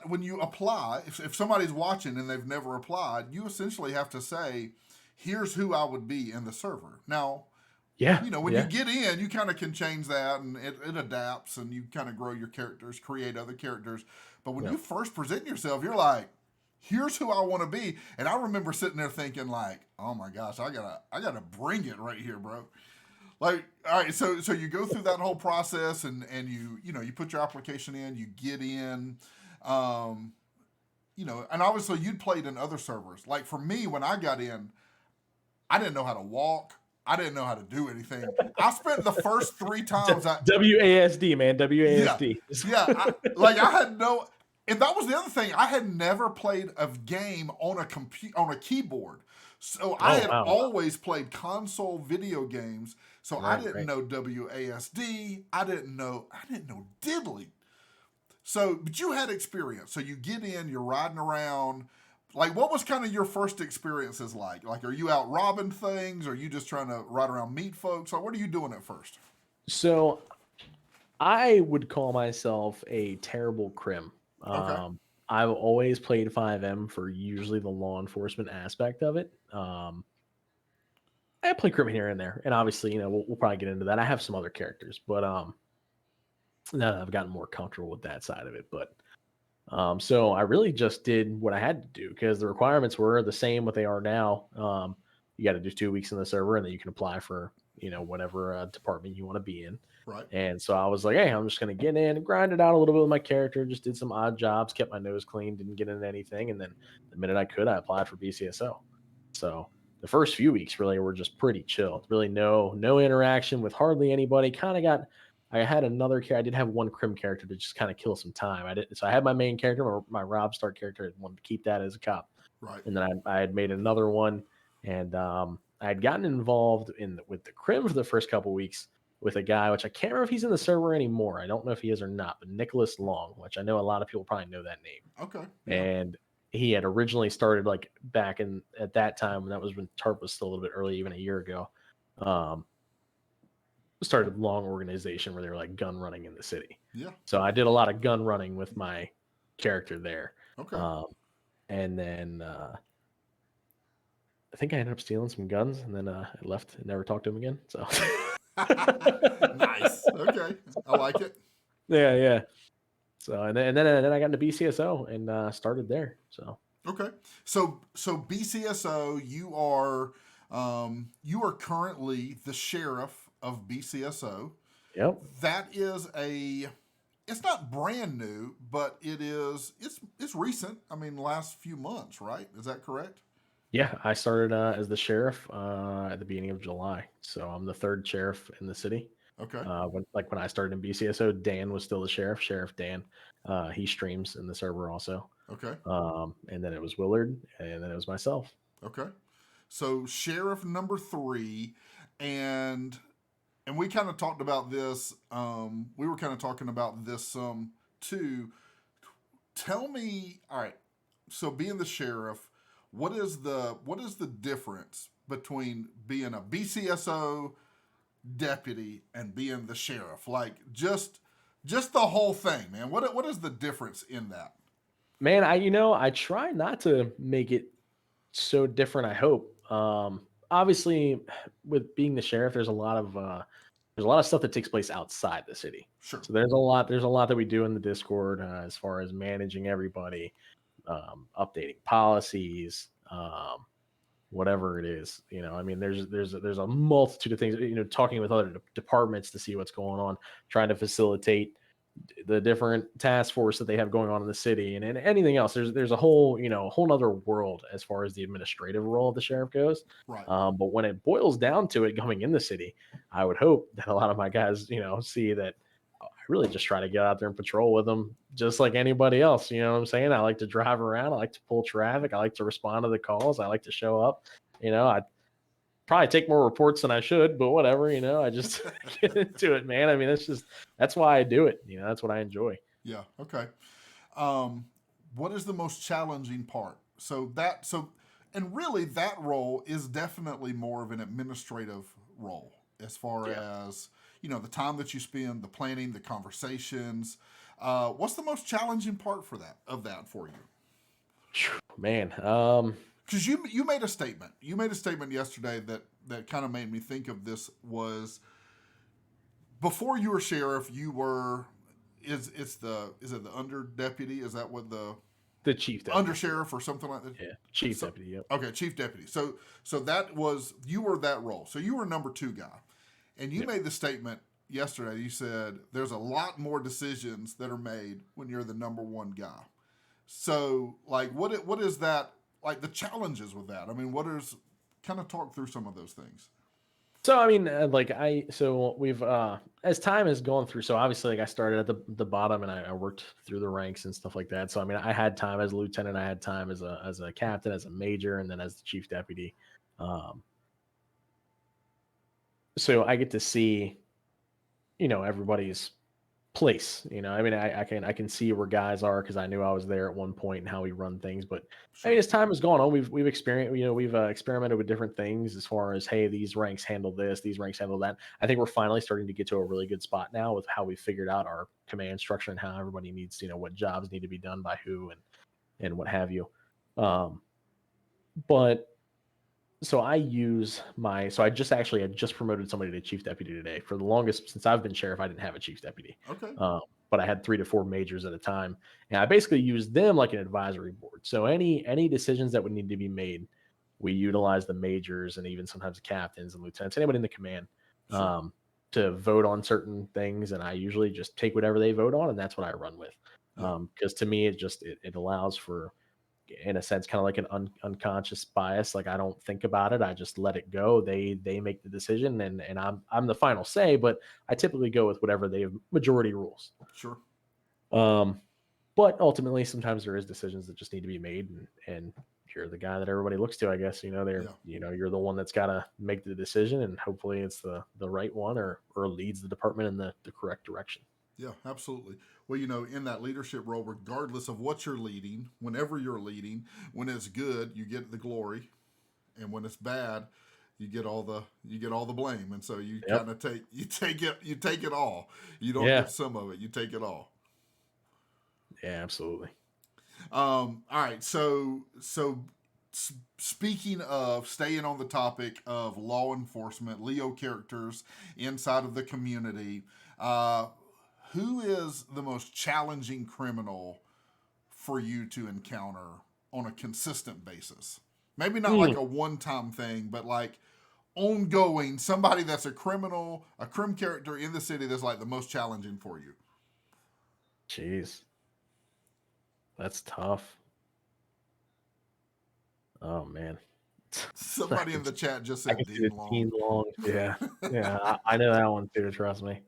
S1: when you apply, if somebody's watching and they've never applied, you essentially have to say, here's who I would be in the server. Now,
S3: Yeah.
S1: when you get in, you kind of can change that, and it adapts, and you kind of grow your characters, create other characters. But when you first present yourself, you're like, here's who I want to be. And I remember sitting there thinking like, oh my gosh, I gotta bring it right here, bro. Like, all right, so you go through that whole process, and you put your application in, you get in, and obviously you'd played in other servers. Like for me, when I got in, I didn't know how to walk. I didn't know how to do anything. I spent the first 3 times
S3: WASD, man. WASD.
S1: I had no, and that was the other thing. I had never played a game on a keyboard. So I had always played console video games. So I didn't know WASD. I didn't know diddly. So, but you had experience. So you get in, you're riding around. Like, what was kind of your first experiences like? Like, are you out robbing things? Or are you just trying to ride around, meet folks? Or what are you doing at first?
S3: So I would call myself a terrible crim.
S1: Okay.
S3: I've always played FiveM for usually the law enforcement aspect of it. I play crim here and there, and obviously, we'll probably get into that. I have some other characters, but now that I've gotten more comfortable with that side of it, but so I really just did what I had to do because the requirements were the same what they are now. You got to do 2 weeks in the server, and then you can apply for whatever department you want to be in.
S1: Right.
S3: And so I was like, hey, I'm just going to get in and grind it out a little bit with my character. Just did some odd jobs, kept my nose clean, didn't get into anything. And then the minute I could, I applied for BCSO. So the first few weeks really were just pretty chill. Really no interaction with hardly anybody. I had another character. I did have one crim character to just kind of kill some time. So I had my main character, my Rob Stark character. I wanted to keep that as a cop.
S1: Right.
S3: And then I had made another one, and I had gotten involved with the crim for the first couple weeks with a guy, which I can't remember if he's in the server anymore. I don't know if he is or not, but Nicholas Long, which I know a lot of people probably know that name.
S1: Okay. Yeah.
S3: And he had originally started like back at that time when that was when TARP was still a little bit early, even a year ago. Started a long organization where they were like gun running in the city.
S1: Yeah.
S3: So I did a lot of gun running with my character there.
S1: Okay.
S3: And then I think I ended up stealing some guns, and then I left and never talked to him again. So
S1: nice. Okay. I like it.
S3: Yeah. So and then I got into BCSO and started there. So
S1: okay. So BCSO, you are currently the sheriff of BCSO.
S3: Yep.
S1: That is it's not brand new, but it's recent. I mean, last few months, right? Is that correct?
S3: Yeah, I started as the sheriff at the beginning of July, so I'm the third sheriff in the city.
S1: Okay.
S3: When I started in BCSO, Dan was still the sheriff, Sheriff Dan. He streams in the server also.
S1: Okay.
S3: And then it was Willard, and then it was myself.
S1: Okay. So sheriff number 3, and we kind of talked about this. We were kind of talking about this too. Tell me, all right. So being the sheriff, what is the difference between being a BCSO deputy and being the sheriff? Like just the whole thing, man. What is the difference in that?
S3: Man, I try not to make it so different, I hope. Obviously, with being the sheriff, there's a lot of stuff that takes place outside the city.
S1: Sure.
S3: So there's a lot that we do in the Discord as far as managing everybody, updating policies, whatever it is. I mean, there's a multitude of things. Talking with other departments to see what's going on, trying to facilitate the different task force that they have going on in the city, and anything else. There's a whole whole other world as far as the administrative role of the sheriff goes.
S1: Right.
S3: But when it boils down to it, going in the city, I would hope that a lot of my guys see that I really just try to get out there and patrol with them just like anybody else. You know what I'm saying? I like to drive around, I like to pull traffic, I like to respond to the calls, I like to show up. I probably take more reports than I should, but whatever, I just get into it, man. I mean, that's why I do it. That's what I enjoy.
S1: Yeah. Okay. What is the most challenging part? And really that role is definitely more of an administrative role as far as, the time that you spend, the planning, the conversations. What's the most challenging part for you?
S3: Man,
S1: because you made a statement. You made a statement yesterday that kind of made me think of this. Was before you were sheriff, you were is it the under deputy? Is that what
S3: the chief deputy,
S1: under sheriff or something like that?
S3: Yeah, chief deputy. Yep.
S1: Okay, chief deputy. So that was, you were that role. So you were number 2 guy, and you made the statement yesterday. You said there's a lot more decisions that are made when you're the number 1 guy. So like, what is that? Like the challenges with that. I mean, kind of talk through some of those things.
S3: So I mean, so we've as time has gone through. So obviously, like I started at the bottom, and I worked through the ranks and stuff like that. So I mean, I had time as a lieutenant, I had time as a captain, as a major, and then as the chief deputy. So I get to see, everybody's place. I mean, I can see where guys are because I knew I was there at one point and how we run things. But
S1: Sure.
S3: I mean, as time has gone on, we've experienced, we've experimented with different things as far as, hey, these ranks handle this, these ranks handle that. I think we're finally starting to get to a really good spot now with how we figured out our command structure and how everybody needs, what jobs need to be done by who and what have you. But so I just promoted somebody to chief deputy today. For the longest, since I've been sheriff, I didn't have a chief deputy.
S1: Okay.
S3: But I had 3 to 4 majors at a time, and I basically used them like an advisory board. So any decisions that would need to be made, we utilize the majors and even sometimes the captains and lieutenants, anybody in the command,
S1: Sure.
S3: to vote on certain things. And I usually just take whatever they vote on, and that's what I run with. Because to me, it allows for, in a sense, kind of like an unconscious bias. Like I don't think about it, I just let it go. They make the decision, and I'm the final say, but I typically go with whatever they have majority rules.
S1: Sure.
S3: But ultimately sometimes there is decisions that just need to be made, and you're the guy that everybody looks to, I guess. You're the one that's got to make the decision, and hopefully it's the right one or leads the department in the correct direction.
S1: Yeah, absolutely. Well, in that leadership role, regardless of what you're leading, whenever you're leading, when it's good, you get the glory, and when it's bad, you get all the blame. And so you kind of take it all. You don't get some of it. You take it all.
S3: Yeah, absolutely.
S1: All right. So speaking of staying on the topic of law enforcement, Leo characters inside of the community, who is the most challenging criminal for you to encounter on a consistent basis? Maybe not like a one-time thing, but like ongoing, somebody that's a criminal, a crim character in the city that's like the most challenging for you.
S3: Jeez. That's tough. Oh man.
S1: Somebody in the chat just
S3: I
S1: said
S3: can see
S1: Dean
S3: the
S1: Long.
S3: Dean Long. Yeah. Yeah. I know that one too, trust me.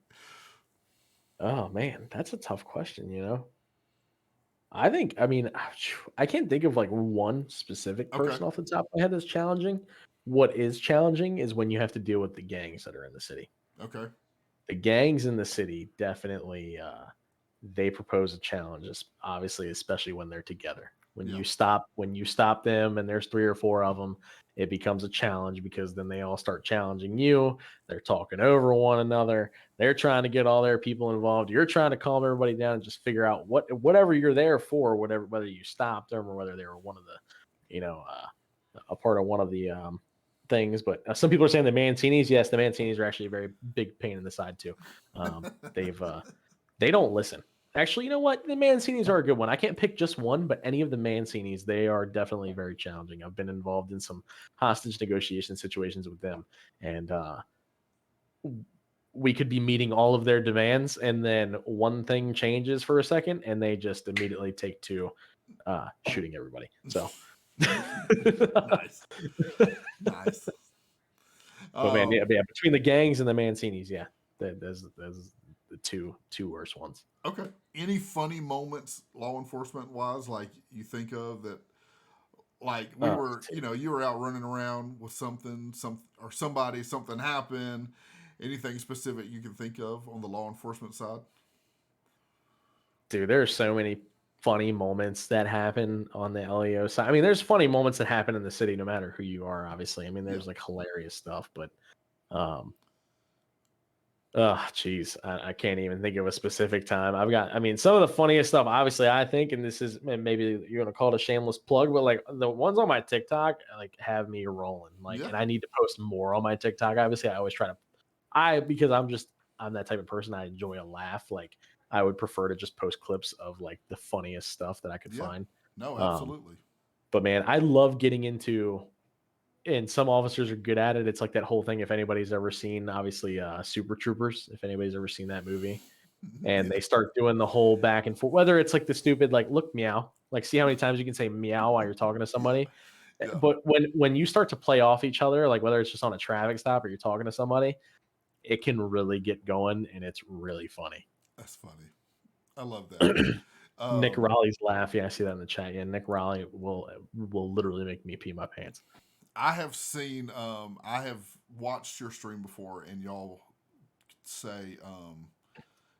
S3: Oh man, that's a tough question, you know. I mean, I can't think of like one specific
S1: Okay.
S3: person off the top of my head that's challenging. What is challenging is when you have to deal with the gangs that are in the city.
S1: Okay.
S3: The gangs in the city definitely they propose a challenge, obviously, especially when they're together. When
S1: Yeah.
S3: you stop them and there's 3 or 4 of them, it becomes a challenge because then they all start challenging you. They're talking over one another. They're trying to get all their people involved. You're trying to calm everybody down and just figure out whatever you're there for, whether you stopped them or whether they were one of the, a part of one of the things. But some people are saying the Mancinis. Yes, the Mancinis are actually a very big pain in the side too. They don't listen. Actually, you know what? The Mancinis are a good one. I can't pick just one, but any of the Mancinis, they are definitely very challenging. I've been involved in some hostage negotiation situations with them, and we could be meeting all of their demands, and then one thing changes for a second, and they just immediately take to shooting everybody. So
S1: Nice. Nice.
S3: But man, yeah, between the gangs and the Mancinis, yeah, there's the two worst ones.
S1: Okay. Any funny moments, law enforcement wise, like you think of that, like you were out running around with something happened. Anything specific you can think of on the law enforcement side?
S3: Dude, there are so many funny moments that happen on the LEO side. I mean, there's funny moments that happen in the city, no matter who you are. Obviously, I mean, there's like hilarious stuff, but geez, I can't even think of a specific time. I mean, some of the funniest stuff, obviously, I think, and this is maybe you're gonna call it a shameless plug, but like the ones on my TikTok, like have me rolling. Like, and I need to post more on my TikTok. Obviously, I always try to, because I'm that type of person. I enjoy a laugh. Like, I would prefer to just post clips of like the funniest stuff that I could find.
S1: No, absolutely.
S3: But man, I love getting into. And some officers are good at it. It's like that whole thing. If anybody's ever seen, obviously, Super Troopers, if anybody's ever seen that movie, and they start doing the whole back and forth, whether it's like the stupid, like, look, meow, like, see how many times you can say meow while you're talking to somebody.
S1: Yeah.
S3: But when you start to play off each other, like whether it's just on a traffic stop or you're talking to somebody, it can really get going, and it's really funny.
S1: That's funny. I love that.
S3: Nick Raleigh's laugh. Yeah, I see that in the chat. Yeah, Nick Raleigh will literally make me pee my pants.
S1: I have seen, I have watched your stream before, and y'all say,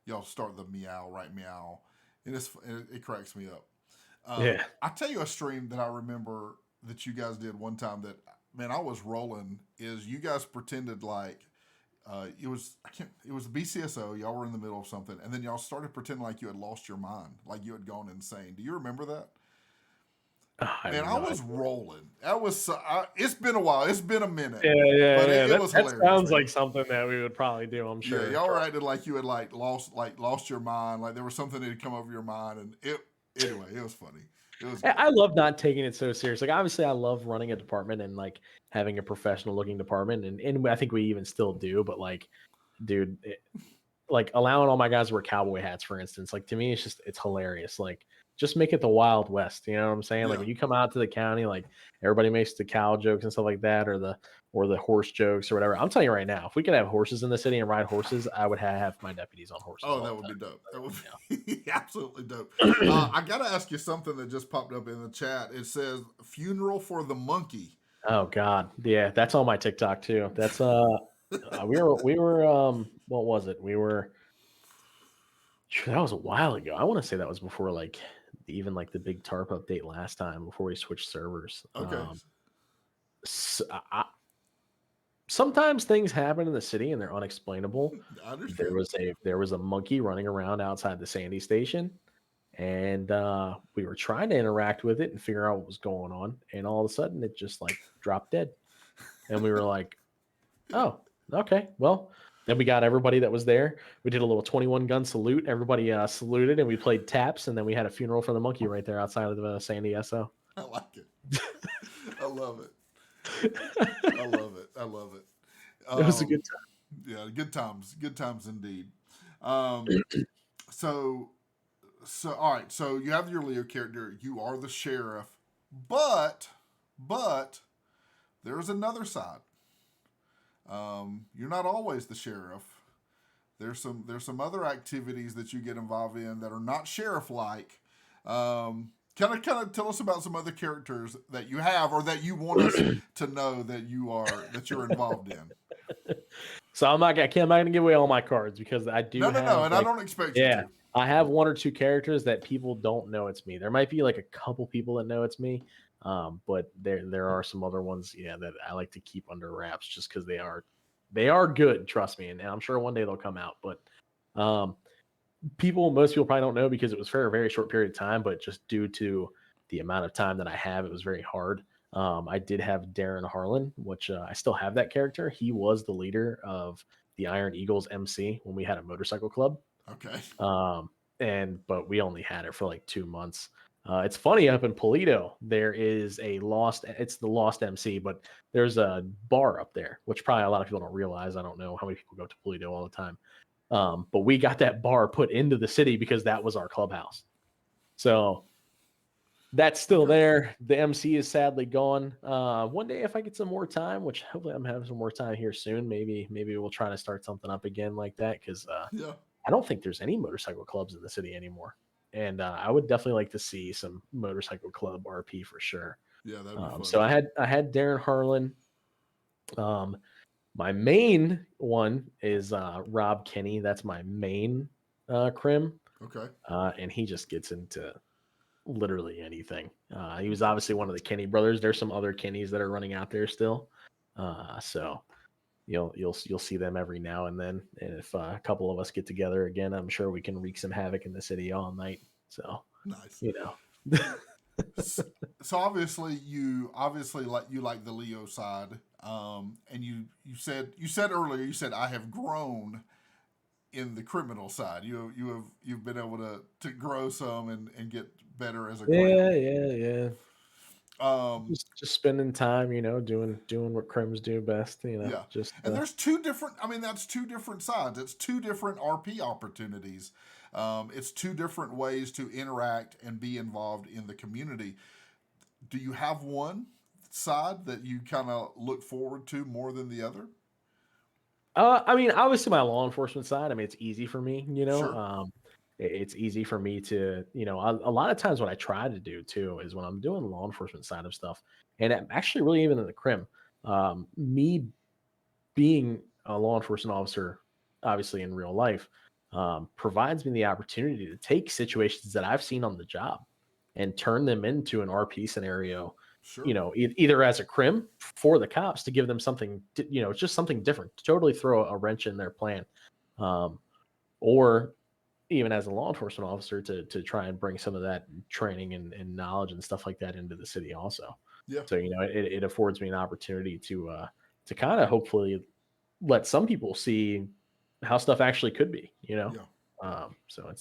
S1: y'all start the meow, right? Meow, and it cracks me up.
S3: Yeah,
S1: I tell you a stream that I remember that you guys did one time that, man, I was rolling. Is you guys pretended like it was BCSO. Y'all were in the middle of something, and then y'all started pretending like you had lost your mind, like you had gone insane. Do you remember that? Man, I was rolling. That was it's been a while. It's been a minute.
S3: Yeah.
S1: But it was hilarious.
S3: That sounds like something that we would probably do. I'm sure.
S1: Yeah, y'all were acting like you had lost your mind. Like there was something that had come over your mind, and anyway, it was funny. It was.
S3: I love not taking it so serious. Like obviously, I love running a department and like having a professional looking department, and I think we even still do. But like, dude, like allowing all my guys to wear cowboy hats, for instance, like to me, it's hilarious. Like just make it the Wild West. You know what I'm saying? Like when you come out to the county, like everybody makes the cow jokes and stuff like that, or the horse jokes or whatever. I'm telling you right now, if we could have horses in the city and ride horses, I would have my deputies on horses.
S1: Oh, that would be dope. That would be absolutely dope. I got to ask you something that just popped up in the chat. It says funeral for the monkey.
S3: Oh God. Yeah. That's on my TikTok too. That's, we were, what was it? That was a while ago. I want to say that was before like even like the big tarp update last time before we switched servers.
S1: Okay.
S3: Sometimes things happen in the city and they're unexplainable.
S1: I understand.
S3: There was a monkey running around outside the Sandy station, and we were trying to interact with it and figure out what was going on, and all of a sudden it just like dropped dead, and we were like, "Oh, okay, well." Then we got everybody that was there. We did a little 21 gun salute. Everybody saluted, and we played taps, and then we had a funeral for the monkey right there outside of the Sandy SO.
S1: I like it. I love it. I love it. I love it.
S3: It was a good time.
S1: Yeah, good times. Good times indeed. So So all right, so you have your Leo character. You are the sheriff, but there's another side. You're not always the sheriff. There's some other activities that you get involved in that are not sheriff like. Kind of tell us about some other characters that you have or that you want us to know that you're involved in.
S3: So I'm not gonna give away all my cards because I do
S1: No,
S3: have
S1: and I don't expect you
S3: yeah,
S1: to.
S3: I have one or two characters that people don't know it's me. There might be like a couple people that know it's me, but there are some other ones, that I like to keep under wraps just because they are good. Trust me, and I'm sure one day they'll come out. But most people probably don't know because it was for a very short period of time, but just due to the amount of time that I have, it was very hard. I did have Darren Harlan, which I still have that character. He was the leader of the Iron Eagles MC when we had a motorcycle club.
S1: Okay.
S3: But we only had it for like 2 months. It's funny, up in Polito, there is it's the Lost MC, but there's a bar up there, which probably a lot of people don't realize. I don't know how many people go to Polito all the time. But we got that bar put into the city because that was our clubhouse. So that's still there. The MC is sadly gone. One day, if I get some more time, which hopefully I'm having some more time here soon, maybe we'll try to start something up again like that. Because I don't think there's any motorcycle clubs in the city anymore. And I would definitely like to see some motorcycle club RP for sure.
S1: Yeah, that'd be fun.
S3: So I had Darren Harlan. My main one is Rob Kenny. That's my main crim.
S1: Okay.
S3: And he just gets into literally anything. He was obviously one of the Kenny brothers. There's some other Kennys that are running out there still. So you'll see them every now and then. And if a couple of us get together again, I'm sure we can wreak some havoc in the city all night. So
S1: nice. So obviously you like the Leo side. And you said earlier, I have grown in the criminal side. You've been able to grow some and get better as a
S3: yeah. Just spending time, doing what crims do best,
S1: Yeah.
S3: Just
S1: and there's two different. I mean, that's two different sides. It's two different RP opportunities. It's two different ways to interact and be involved in the community. Do you have one side that you kind of look forward to more than the other?
S3: I mean, obviously my law enforcement side. I mean, it's easy for me,
S1: Sure.
S3: It's easy for me to, a lot of times what I try to do too is when I'm doing the law enforcement side of stuff, and I'm actually really even in the crim, me being a law enforcement officer, obviously in real life, provides me the opportunity to take situations that I've seen on the job and turn them into an RP scenario.
S1: Sure.
S3: Either as a crim for the cops to give them something, just something different, to totally throw a wrench in their plan, or even as a law enforcement officer to try and bring some of that training and knowledge and stuff like that into the city also.
S1: Yeah.
S3: So it affords me an opportunity to kind of hopefully let some people see how stuff actually could be.
S1: Yeah.
S3: So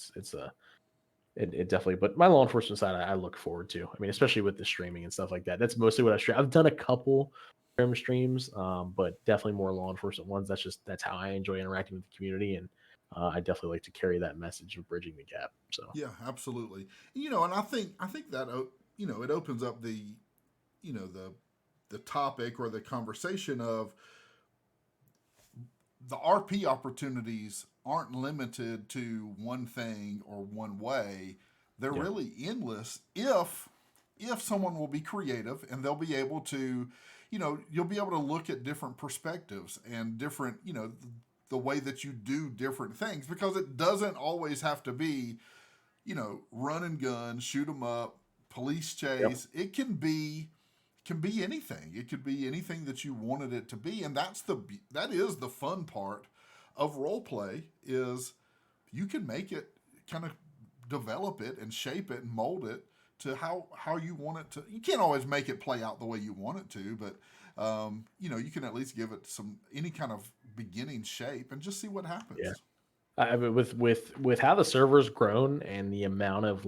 S3: it definitely, but my law enforcement side, I look forward to. I mean, especially with the streaming and stuff like that. That's mostly what I stream. I've done a couple crim streams, but definitely more law enforcement ones. That's how I enjoy interacting with the community, and I definitely like to carry that message of bridging the gap. So
S1: yeah, absolutely. And I think that it opens up the the topic or the conversation of the RP opportunities aren't limited to one thing or one way. They're really endless if someone will be creative and they'll be able to, you'll be able to look at different perspectives and different, the way that you do different things, because it doesn't always have to be, run and gun, shoot 'em up, police chase. It can be anything. It could be anything that you wanted it to be, and that is the fun part of role play, is you can make it, kind of develop it and shape it and mold it to how you want it to. You can't always make it play out the way you want it to, but you can at least give it any kind of beginning shape and just see what happens.
S3: Yeah. I mean, with how the server's grown and the amount of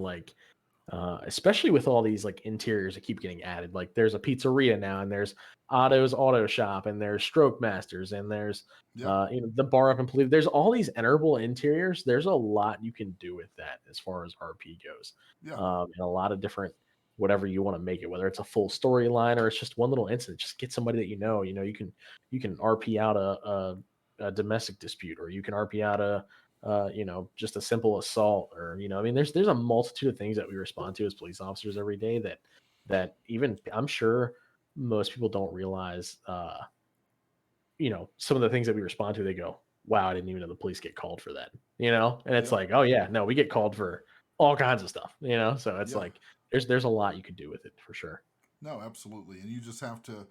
S3: especially with all these like interiors that keep getting added. Like there's a pizzeria now, and there's Otto's Auto Shop, and there's Stroke Masters, and there's
S1: Yep.
S3: the bar up in Paleto. There's all these enterable interiors. There's a lot you can do with that as far as RP goes,
S1: Yeah.
S3: and a lot of different whatever you want to make it, whether it's a full storyline or it's just one little incident. Just get somebody that you know. You can RP out a domestic dispute, or you can RP out just a simple assault, or I mean, there's a multitude of things that we respond to as police officers every day that even I'm sure most people don't realize. Some of the things that we respond to, they go, "Wow, I didn't even know the police get called for that." And it's
S1: Yeah.
S3: like, "Oh yeah, no, we get called for all kinds of stuff." So it's
S1: Yeah.
S3: like there's a lot you could do with it for sure.
S1: No, absolutely. And you just have to,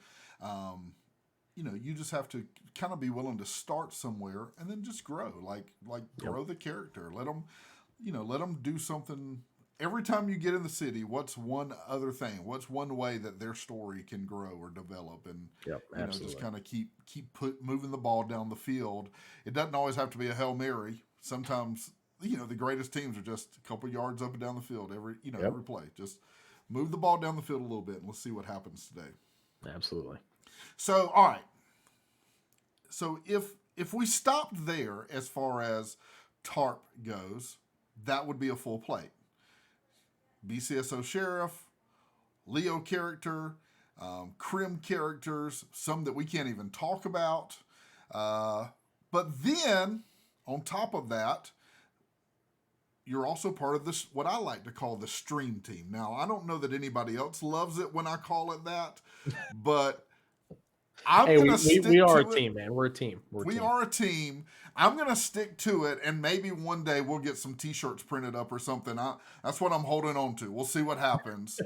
S1: you just have to kind of be willing to start somewhere and then just grow, like grow the character. Let them do something. Every time you get in the city, what's one other thing? What's one way that their story can grow or develop? And
S3: Yep,
S1: just
S3: absolutely.
S1: kind of keep moving the ball down the field. It doesn't always have to be a Hail Mary. Sometimes the greatest teams are just a couple yards up and down the field every
S3: Yep.
S1: every play. Just move the ball down the field a little bit, and let's see what happens today.
S3: Absolutely.
S1: So, all right. So if we stopped there as far as TARP goes, that would be a full plate. BCSO Sheriff, Leo character, Crim characters, some that we can't even talk about. But then, on top of that, you're also part of this, what I like to call the stream team. Now, I don't know that anybody else loves it when I call it that, but I'm
S3: Hey,
S1: going to stick
S3: we are
S1: to
S3: a
S1: it.
S3: team, man. We're a team.
S1: We are a team. I'm going to stick to it, and maybe one day we'll get some T-shirts printed up or something. That's what I'm holding on to. We'll see what happens.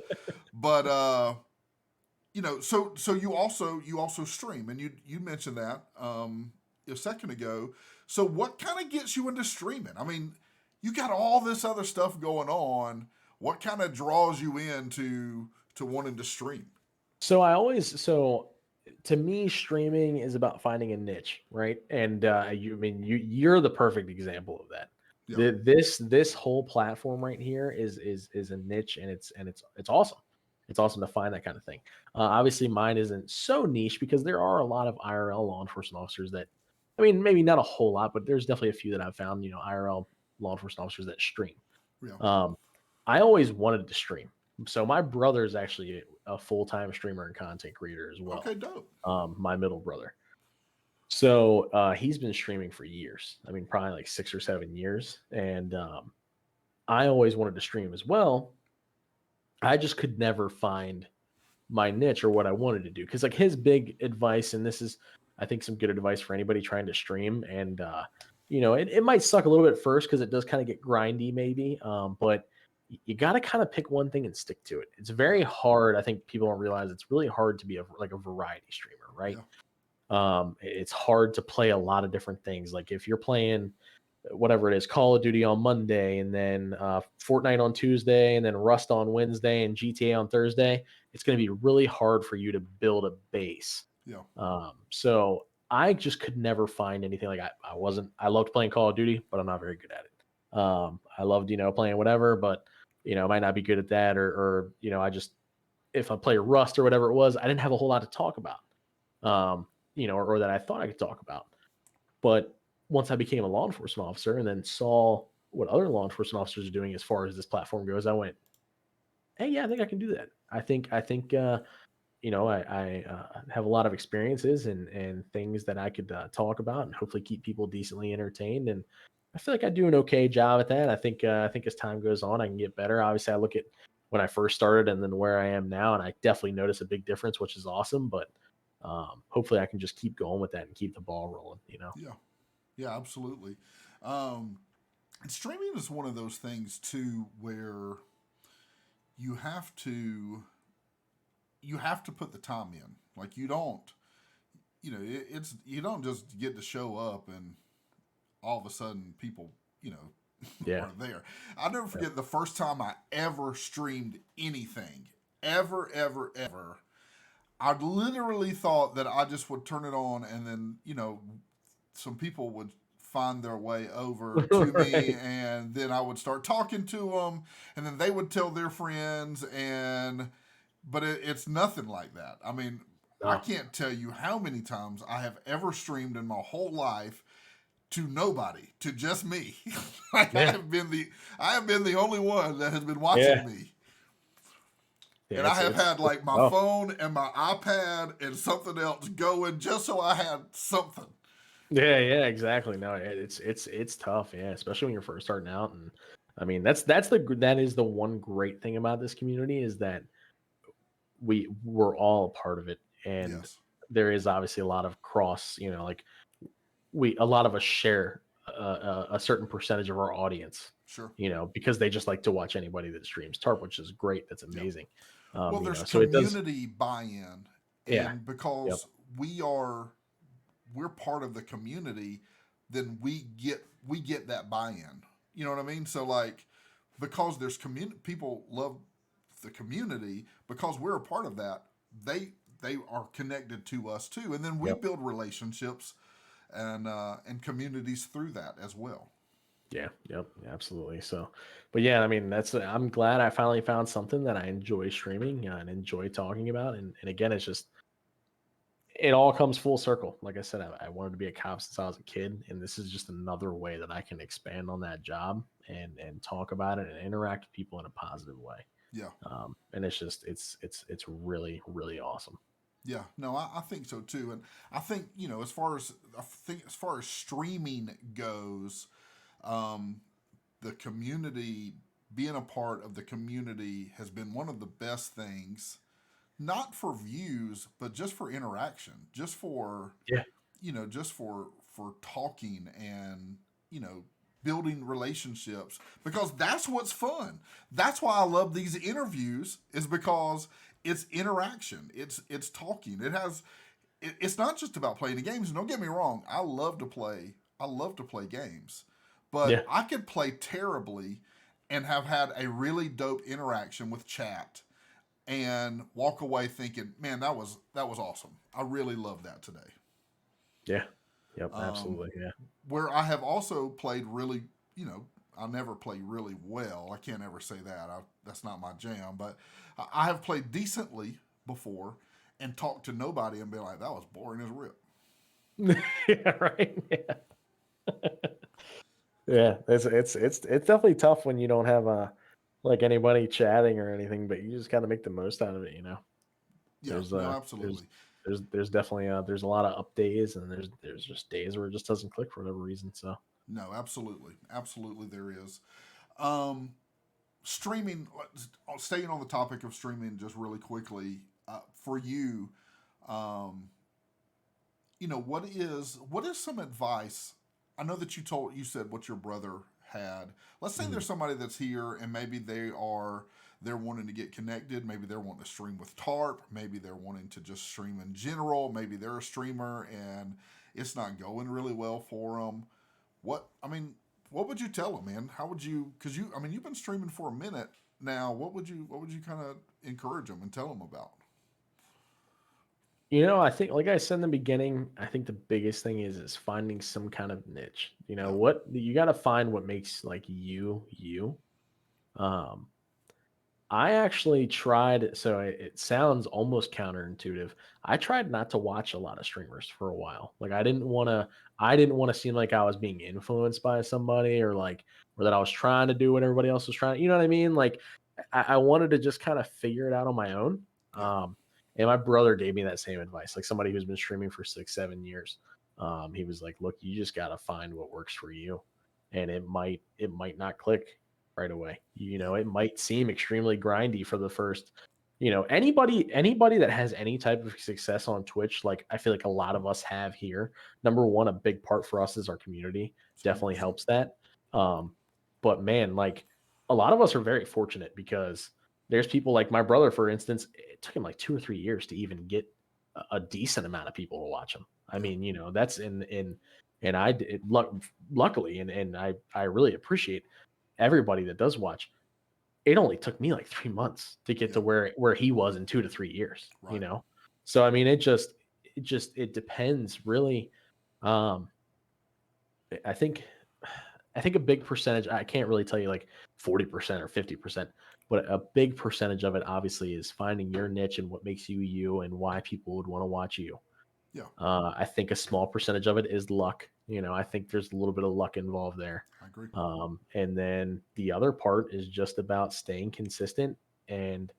S1: But so you also stream, and you mentioned that a second ago. So what kind of gets you into streaming? I mean, you got all this other stuff going on. What kind of draws you into wanting to stream?
S3: So to me, streaming is about finding a niche, right? And you're the perfect example of that.
S1: Yeah.
S3: This whole platform right here is a niche, and it's awesome. It's awesome to find that kind of thing. Obviously, mine isn't so niche because there are a lot of IRL law enforcement officers that, I mean, maybe not a whole lot, but there's definitely a few that I've found. IRL law enforcement officers that stream.
S1: Yeah.
S3: I always wanted to stream. So my brother is actually a full-time streamer and content creator as well.
S1: Okay, dope.
S3: My middle brother. So he's been streaming for years. I mean, probably like 6 or 7 years. And I always wanted to stream as well. I just could never find my niche or what I wanted to do. Because like his big advice, and this is, I think, some good advice for anybody trying to stream. And it might suck a little bit first because it does kind of get grindy, maybe. But you got to kind of pick one thing and stick to it. It's very hard. I think people don't realize it's really hard to be a variety streamer, right? Yeah. It's hard to play a lot of different things. Like if you're playing whatever it is, Call of Duty on Monday, and then Fortnite on Tuesday, and then Rust on Wednesday, and GTA on Thursday, it's going to be really hard for you to build a base.
S1: Yeah.
S3: So I just could never find anything. Like I loved playing Call of Duty, but I'm not very good at it. I loved, playing whatever, but I might not be good at that, or if I play Rust or whatever it was, I didn't have a whole lot to talk about, or that I thought I could talk about. But once I became a law enforcement officer and then saw what other law enforcement officers are doing as far as this platform goes, I went, hey, yeah, I think I can do that. I think I have a lot of experiences and things that I could talk about and hopefully keep people decently entertained. And I feel like I do an okay job at that. I think as time goes on, I can get better. Obviously, I look at when I first started and then where I am now, and I definitely notice a big difference, which is awesome. But hopefully I can just keep going with that and keep the ball rolling,
S1: Yeah, absolutely. And streaming is one of those things too where you have to put the time in. Like you don't just get to show up and all of a sudden people are there. I'll never forget the first time I ever streamed anything. Ever. I literally thought that I just would turn it on and then, some people would find their way over to me,
S3: Right.
S1: and then I would start talking to them, and then they would tell their friends, but it's nothing like that. I mean, I
S3: No.
S1: can't tell you how many times I have ever streamed in my whole life to nobody, to just me. Like
S3: Yeah.
S1: I have been the only one that has been watching
S3: Yeah.
S1: me.
S3: Yeah,
S1: And I have
S3: it's
S1: had like my
S3: tough.
S1: phone and my iPad and something else going just so I had something.
S3: Yeah, exactly. No, it's tough, yeah, especially when you're first starting out. And I mean, that is the one great thing about this community is that we're all a part of it, and
S1: Yes.
S3: there is obviously a lot of cross, like a lot of us share a certain percentage of our audience,
S1: Sure.
S3: because they just like to watch anybody that streams TARP, which is great. That's
S1: Yep.
S3: amazing.
S1: Well, there's
S3: So it does,
S1: community buy-in,
S3: yeah,
S1: and
S3: yep,
S1: because we're part of the community, then we get that buy-in. You know what I mean? So like, because there's people love the community because we're a part of that. They are connected to us too, and then we
S3: yep.
S1: build relationships and communities through that as well.
S3: Yeah, yep, absolutely. So, but yeah, I mean, I'm glad I finally found something that I enjoy streaming and enjoy talking about. And again, it's just, it all comes full circle. Like I said, I wanted to be a cop since I was a kid, and this is just another way that I can expand on that job and talk about it and interact with people in a positive way.
S1: Yeah.
S3: And it's just, it's really, really awesome.
S1: Yeah, no, I think so too, and I think as far as streaming goes, the community, being a part of the community has been one of the best things, not for views, but just for interaction, just for
S3: Yeah,
S1: just for talking and you know building relationships, because that's what's fun. That's why I love these interviews, is because it's interaction, it's talking. It's not just about playing the games. And don't get me wrong, I love to play games, but
S3: yeah.
S1: I could play terribly and have had a really dope interaction with chat and walk away thinking, man, that was awesome. I really love that today.
S3: Yeah. Yep.
S1: Um,
S3: Absolutely. Yeah.
S1: where I have also played really, I never play really well. I can't ever say that. That's not my jam. But I have played decently before and talked to nobody and be like, that was boring as rip.
S3: Yeah. Right. Yeah. Yeah. It's definitely tough when you don't have like anybody chatting or anything, but you just got to make the most out of it.
S1: Yeah,
S3: There's
S1: no,
S3: there's
S1: absolutely.
S3: there's definitely there's a lot of up days, and there's just days where it just doesn't click for whatever reason. So
S1: No, absolutely. Absolutely, there is. Um, Streaming, staying on the topic of streaming just really quickly, for you, um, what is some advice? I know that you said what your brother had. Let's say
S3: mhm.
S1: there's somebody that's here and maybe they're wanting to get connected. Maybe they're wanting to stream with TARP. Maybe they're wanting to just stream in general. Maybe they're a streamer and it's not going really well for them. What would you tell them, man? How would you? Because you've been streaming for a minute now. What would you kind of encourage them and tell them about?
S3: I think, like I said in the beginning, I think the biggest thing is finding some kind of niche.
S1: Yeah,
S3: What you got to find what makes like you you. Um, I actually tried, so it sounds almost counterintuitive. I tried not to watch a lot of streamers for a while. Like I didn't want to seem like I was being influenced by somebody, or that I was trying to do what everybody else was trying. You know what I mean? Like I wanted to just kind of figure it out on my own.
S1: yeah,
S3: And my brother gave me that same advice, like somebody who's been streaming for 6, 7 years. He was like, look, you just got to find what works for you. And it might not click right away.
S1: yeah,
S3: It might seem extremely grindy for the first, anybody that has any type of success on Twitch, like I feel like a lot of us have here. Number one, a big part for us is our community. Definitely
S1: 100%.
S3: helps that. Um, but man, like a lot of us are very fortunate because there's people like my brother, for instance, it took him like 2 or 3 years to even get a decent amount of people to watch him. I
S1: Yeah,
S3: mean, that's in and luckily, and I really appreciate everybody that does watch. It only took me like 3 months to get to
S1: yeah,
S3: where he was in 2 to 3 years.
S1: right.
S3: So I mean, it depends really. Um, I think a big percentage, I can't really tell you like 40% or 50%, but a big percentage of it obviously is finding your niche and what makes you you and why people would want to watch you.
S1: Yeah,
S3: I think a small percentage of it is luck. I think there's a little bit of luck involved there.
S1: I agree.
S3: And then the other part is just about staying consistent and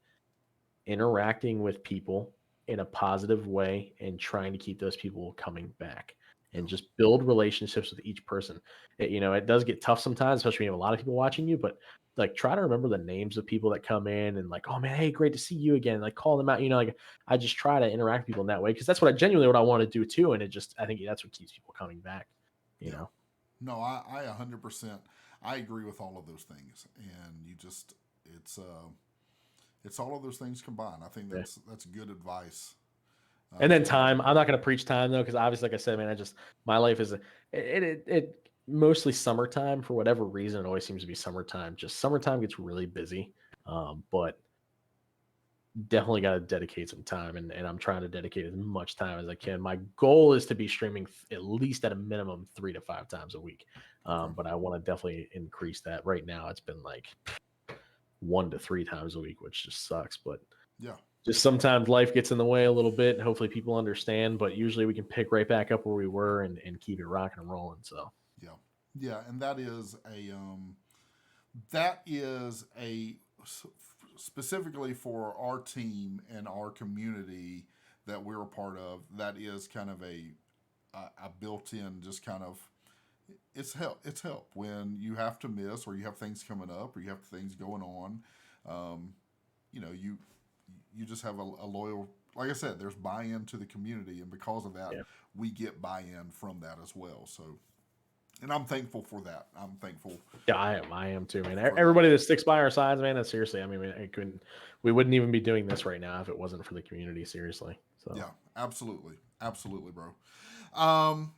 S3: interacting with people in a positive way and trying to keep those people coming back and just build relationships with each person. It does get tough sometimes, especially when you have a lot of people watching you, but like try to remember the names of people that come in and like, oh man, hey, great to see you again. Like call them out, like I just try to interact with people in that way because that's what I want to do too. And I think that's what keeps people coming back, you know?
S1: No, I 100%, I agree with all of those things. And it's all of those things combined. I think that's good advice.
S3: And then time. I'm not going to preach time though, because obviously, like I said, man, my life is it mostly summertime for whatever reason. It always seems to be summertime. Just summertime gets really busy, but definitely got to dedicate some time, and I'm trying to dedicate as much time as I can. My goal is to be streaming at least at a minimum 3 to 5 times a week, but I want to definitely increase that. Right now, it's been like 1 to 3 times a week, which just sucks, but
S1: yeah.
S3: Just sometimes life gets in the way a little bit, and hopefully people understand. But usually we can pick right back up where we were and keep it rocking and rolling. So
S1: yeah, and that is a specifically for our team and our community that we're a part of. That is kind of a built-in, just kind of it's help when you have to miss or you have things coming up or you have things going on. You just have a loyal, like I said, there's buy-in to the community, and because of that, we get buy-in from that as well. So, and I'm thankful for that. I'm thankful.
S3: Yeah, I am too, man. Everybody that sticks by our sides, man. Seriously, I mean, we wouldn't even be doing this right now if it wasn't for the community. Seriously. So
S1: yeah, absolutely, bro. Well,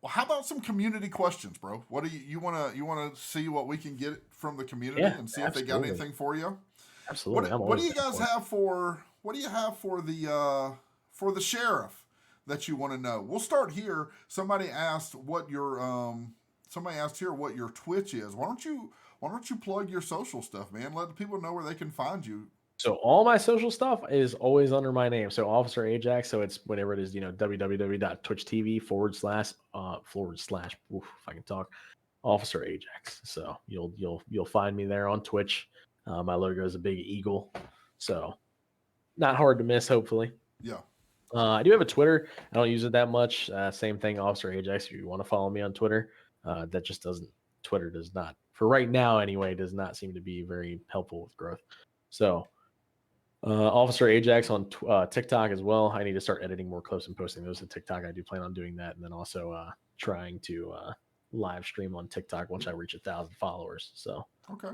S1: how about some community questions, bro? What do you want to see what we can get from the community and see if they got anything for you?
S3: Absolutely.
S1: What do you guys have for? What do you have for the sheriff that you want to know? We'll start here. Somebody asked what your what your Twitch is. Why don't you plug your social stuff, man? Let the people know where they can find you.
S3: So all my social stuff is always under my name. So Officer Ajax. So it's whatever it is, www.twitch.tv // if I can talk, Officer Ajax. So you'll find me there on Twitch. My logo is a big eagle. So not hard to miss, hopefully.
S1: Yeah.
S3: I do have a Twitter. I don't use it that much. Same thing, Officer Ajax. If you want to follow me on Twitter, Twitter does not, for right now anyway, does not seem to be very helpful with growth. So Officer Ajax on TikTok as well. I need to start editing more clips and posting those to TikTok. I do plan on doing that, and then also trying to live stream on TikTok once I reach 1,000 followers. So
S1: okay.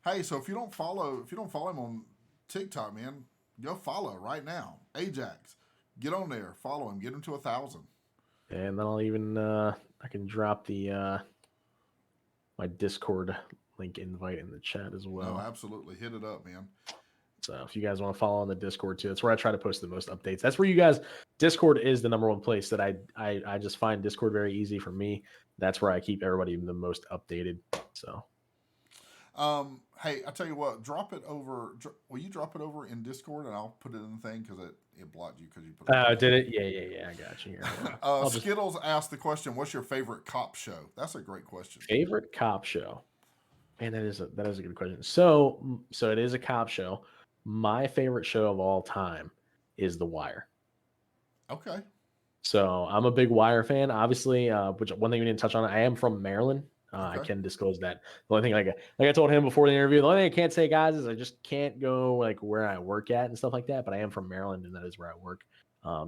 S1: Hey, so if you don't follow him on TikTok, man, go follow right now. Ajax, get on there, follow him, get him to 1,000.
S3: And then I'll even I can drop the my Discord link invite in the chat as well.
S1: No, absolutely, hit it up, man.
S3: So if you guys want to follow on the Discord too, that's where I try to post the most updates. That's where you guys, Discord is the number one place that I just find Discord very easy for me. That's where I keep everybody the most updated. So.
S1: Hey, I tell you what, drop it over. Will you drop it over in Discord and I'll put it in the thing because it blocked you because you put it.
S3: Oh, did it? Yeah. I got you here.
S1: Skittles asked the question, "What's your favorite cop show?" That's a great question.
S3: Favorite cop show? Man, that is a good question. So it is a cop show. My favorite show of all time is The Wire.
S1: Okay.
S3: So I'm a big Wire fan. Obviously, which one thing we didn't touch on, I am from Maryland.
S1: Okay.
S3: I can disclose that. The only thing, like I told him before the interview, the only thing I can't say, guys, is I just can't go like where I work at and stuff like that. But I am from Maryland, and that is where I work.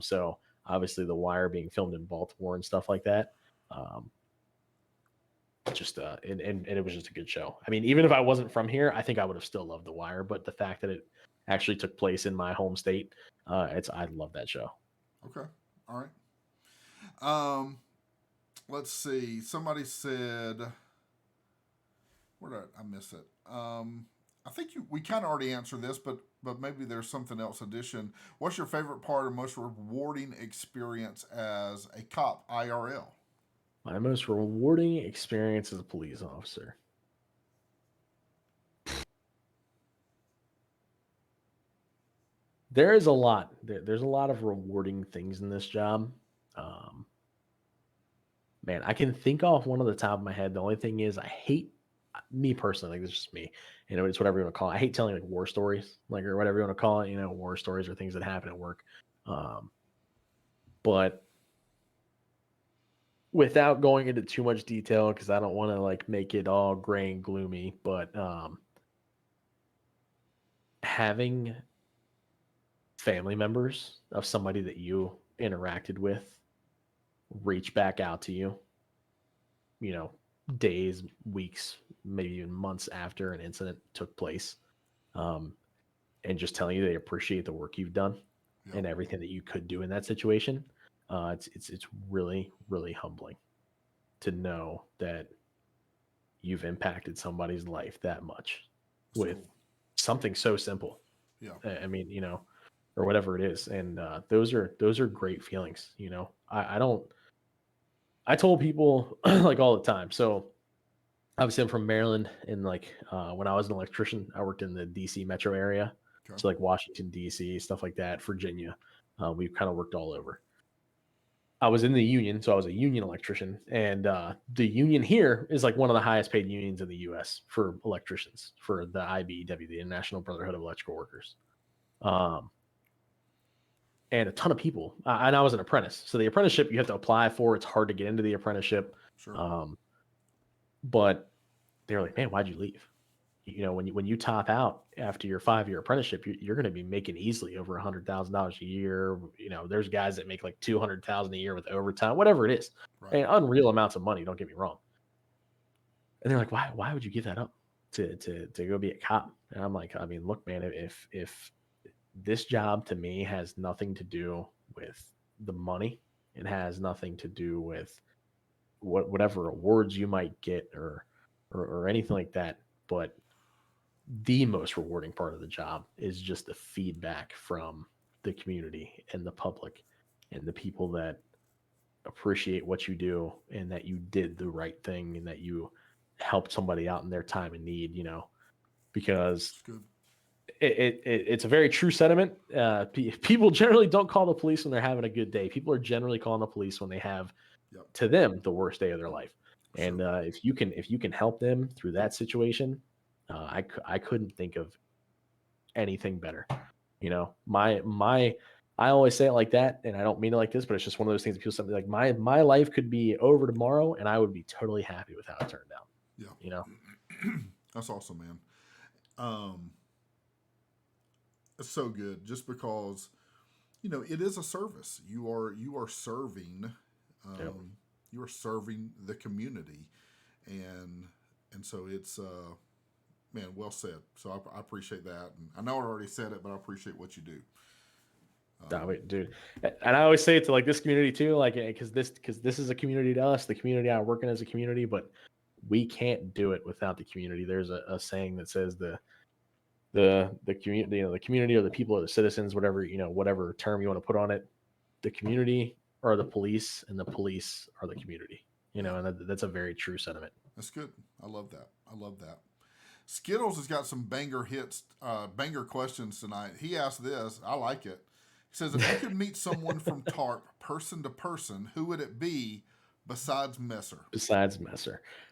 S3: So obviously, The Wire being filmed in Baltimore and stuff like that. And it was just a good show. I mean, even if I wasn't from here, I think I would have still loved The Wire. But the fact that it actually took place in my home state, I love that show.
S1: Okay. All right. Let's see. Somebody said, where did I miss it? I think we kind of already answered this, but maybe there's something else addition. What's your favorite part or most rewarding experience as a cop, IRL?
S3: My most rewarding experience as a police officer. There is a lot. There's a lot of rewarding things in this job. Man, I can think off one of the top of my head. The only thing is, I hate me personally. Like, this is just me. You know, it's whatever you want to call it. I hate telling like war stories, like or whatever you want to call it. You know, war stories or things that happen at work. But without going into too much detail, because I don't want to like make it all gray and gloomy. But having family members of somebody that you interacted with reach back out to you, you know, days, weeks, maybe even months after an incident took place, and just telling you they appreciate the work you've done and everything that you could do in that situation. It's really, really humbling to know that you've impacted somebody's life that much with something so simple.
S1: Yeah.
S3: I mean, you know, or whatever it is. And those are great feelings. You know, I told people like all the time. So obviously I'm from Maryland, and like when I was an electrician, I worked in the DC metro area.
S1: Okay.
S3: So like Washington, DC, stuff like that, Virginia. We've kind of worked all over. I was in the union, so I was a union electrician, and the union here is like one of the highest paid unions in the U.S. for electricians, for the IBEW, the International Brotherhood of Electrical Workers. And a ton of people. And I was an apprentice, so the apprenticeship you have to apply for. It's hard to get into the apprenticeship.
S1: Sure.
S3: But they were like, "Man, why'd you leave?" You know, when you top out after your 5-year apprenticeship, you're going to be making easily over $100,000 a year. You know, there's guys that make like $200,000 a year with overtime, whatever it is,
S1: Right.
S3: and unreal amounts of money. Don't get me wrong. And they're like, "Why would you give that up to go be a cop?" And I'm like, "I mean, look, man, if this job to me has nothing to do with the money, it has nothing to do with whatever awards you might get or anything like that, but the most rewarding part of the job is just the feedback from the community and the public and the people that appreciate what you do and that you did the right thing and that you helped somebody out in their time of need, you know, because it's a very true sentiment. People generally don't call the police when they're having a good day. People are generally calling the police when they have, to them, the worst day of their life. Sure. And if you can help them through that situation, I couldn't think of anything better. You know, I always say it like that, and I don't mean it like this, but it's just one of those things that people say like my life could be over tomorrow, and I would be totally happy with how it turned out.
S1: Yeah,
S3: you know,
S1: that's awesome, man. It's so good, just because, you know, it is a service. You are serving. You are serving the community, and so it's man, well said. So I appreciate that, and I know I already said it, but I appreciate what you do.
S3: Dude, and I always say it to like this community too, like because this is a community to us. The community I work in is a community, but we can't do it without the community. There's a saying that says the community, you know, the community or the people or the citizens, whatever, you know, whatever term you want to put on it, the community are the police and the police are the community, you know, and that's a very true sentiment.
S1: That's good. I love that. Skittles has got some banger hits, banger questions tonight. He asked this. I like it. He says, if you could meet someone from TARP person to person, who would it be besides Messer?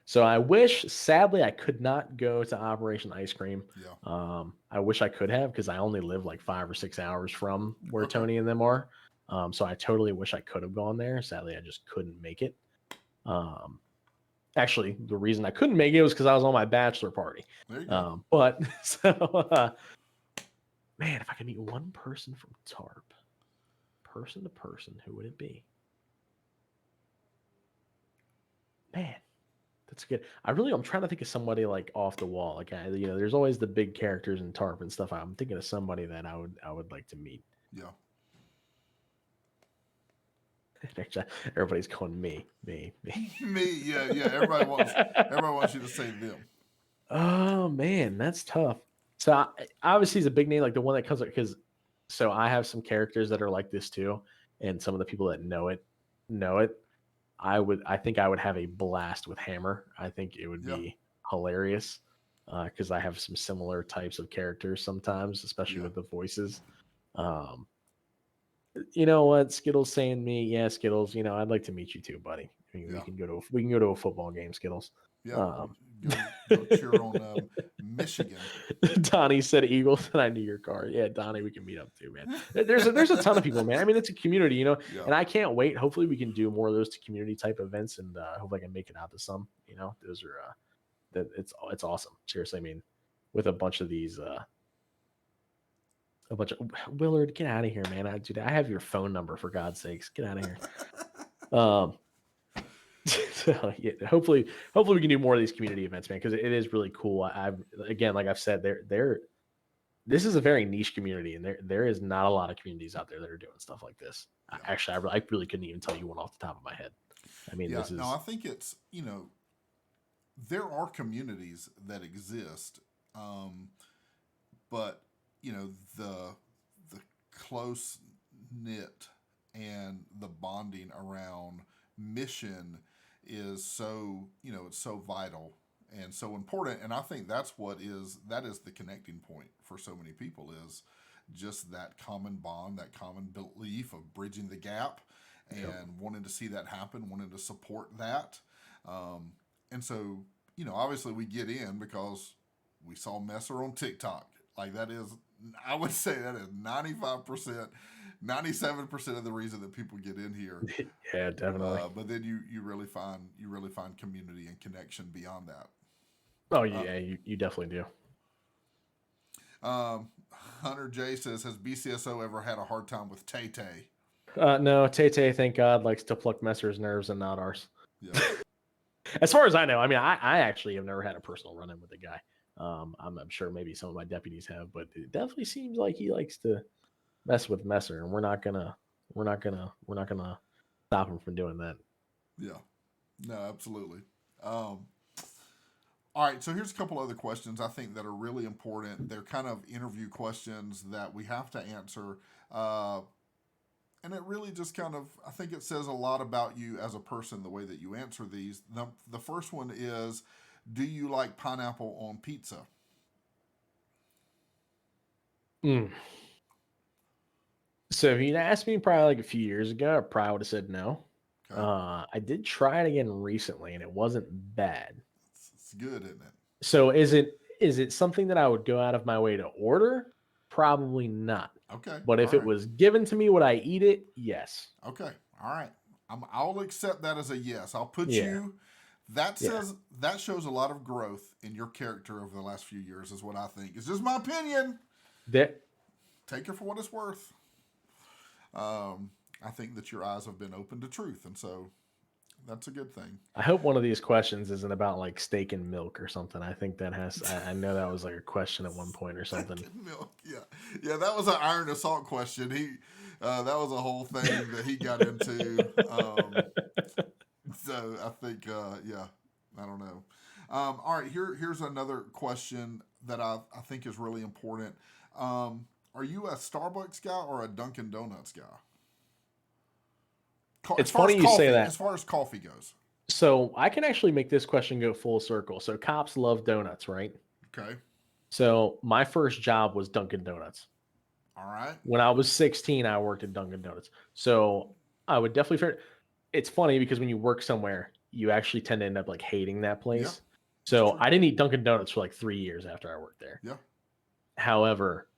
S3: So I wish, sadly, I could not go to Operation Ice Cream.
S1: Yeah.
S3: I wish I could have, because I only live like 5 or 6 hours from where Tony and them are. So I totally wish I could have gone there. Sadly, I just couldn't make it. Actually, the reason I couldn't make it was because I was on my bachelor party.
S1: There you go.
S3: But so, man, if I could meet one person from TARP, person to person, who would it be? Man, that's good. I'm trying to think of somebody like off the wall. Like, you know, there's always the big characters in TARP and stuff. I'm thinking of somebody that I would like to meet.
S1: Yeah.
S3: Everybody's calling me.
S1: Me. Yeah. Everybody wants you to say them.
S3: Oh man, that's tough. So obviously he's a big name, like the one that comes up, because so I have some characters that are like this too, and some of the people that know it. I think I would have a blast with Hammer. I think it would be hilarious because I have some similar types of characters sometimes, especially with the voices. You know what? Skittles saying me, yeah, Skittles. You know, I'd like to meet you too, buddy. We can go to a football game, Skittles.
S1: Yeah, go cheer on Michigan.
S3: Donnie said Eagles, and I knew your car. Yeah, Donnie, we can meet up too, man. There's a ton of people, man. I mean, it's a community, you know, and I can't wait. Hopefully, we can do more of those community type events, and hopefully, I can make it out to some. You know, those are it's awesome. Seriously, I mean, with a bunch of these, Willard, get out of here, man. I have your phone number for God's sakes. Get out of here. So, yeah, hopefully we can do more of these community events, man, because it is really cool. Again, like I've said, this is a very niche community, and there is not a lot of communities out there that are doing stuff like this. Yeah. Actually, I really couldn't even tell you one off the top of my head. I mean, this is.
S1: No, I think it's, you know, there are communities that exist, but you know, the close knit and the bonding around mission is so, you know, it's so vital and so important. And I think that is the connecting point for so many people, is just that common bond, that common belief of bridging the gap and wanting to see that happen, wanting to support that. And so, you know, obviously we get in because we saw Messer on TikTok. Like, that is, I would say that is 95%, 97% of the reason that people get in here.
S3: Yeah, definitely.
S1: But then you really find community and connection beyond that.
S3: Oh yeah, you definitely do.
S1: Hunter J says, has BCSO ever had a hard time with Taytay?
S3: No, Taytay, thank God, likes to pluck Messer's nerves and not ours.
S1: Yeah.
S3: As far as I know, I mean, I actually have never had a personal run-in with the guy. I'm sure maybe some of my deputies have, but it definitely seems like he likes to mess with Messer, and we're not gonna stop him from doing that.
S1: Yeah, no, absolutely. All right, so here's a couple other questions I think that are really important. They're kind of interview questions that we have to answer, and it really just kind of, I think it says a lot about you as a person, the way that you answer these. The first one is, do you like pineapple on pizza?
S3: So if you'd asked me probably like a few years ago, I probably would have said no. Okay. I did try it again recently, and it wasn't bad.
S1: It's good, isn't it?
S3: So is it something that I would go out of my way to order? Probably not.
S1: Okay.
S3: But if it was given to me, would I eat it? Yes.
S1: Okay. All right. I'll accept that as a yes. I'll put you. That shows a lot of growth in your character over the last few years, is what I think. It's just my opinion. Take it for what it's worth. I think that your eyes have been open to truth, and so that's a good thing.
S3: I hope one of these questions isn't about like steak and milk or something. I think that has. I know that was like a question at one point or something.
S1: Steak and milk, yeah. That was an Iron Assault question. That was a whole thing that he got into. So I think, I don't know. All right, here's another question that I think is really important. Are you a Starbucks guy or a Dunkin' Donuts guy?
S3: It's funny you say that.
S1: As far as coffee goes.
S3: So I can actually make this question go full circle. So cops love donuts, right?
S1: Okay.
S3: So my first job was Dunkin' Donuts.
S1: All right.
S3: When I was 16, I worked at Dunkin' Donuts. So I would definitely. It's funny because when you work somewhere, you actually tend to end up like hating that place. Yeah, so I didn't eat Dunkin' Donuts for like 3 years after I worked there.
S1: Yeah.
S3: However,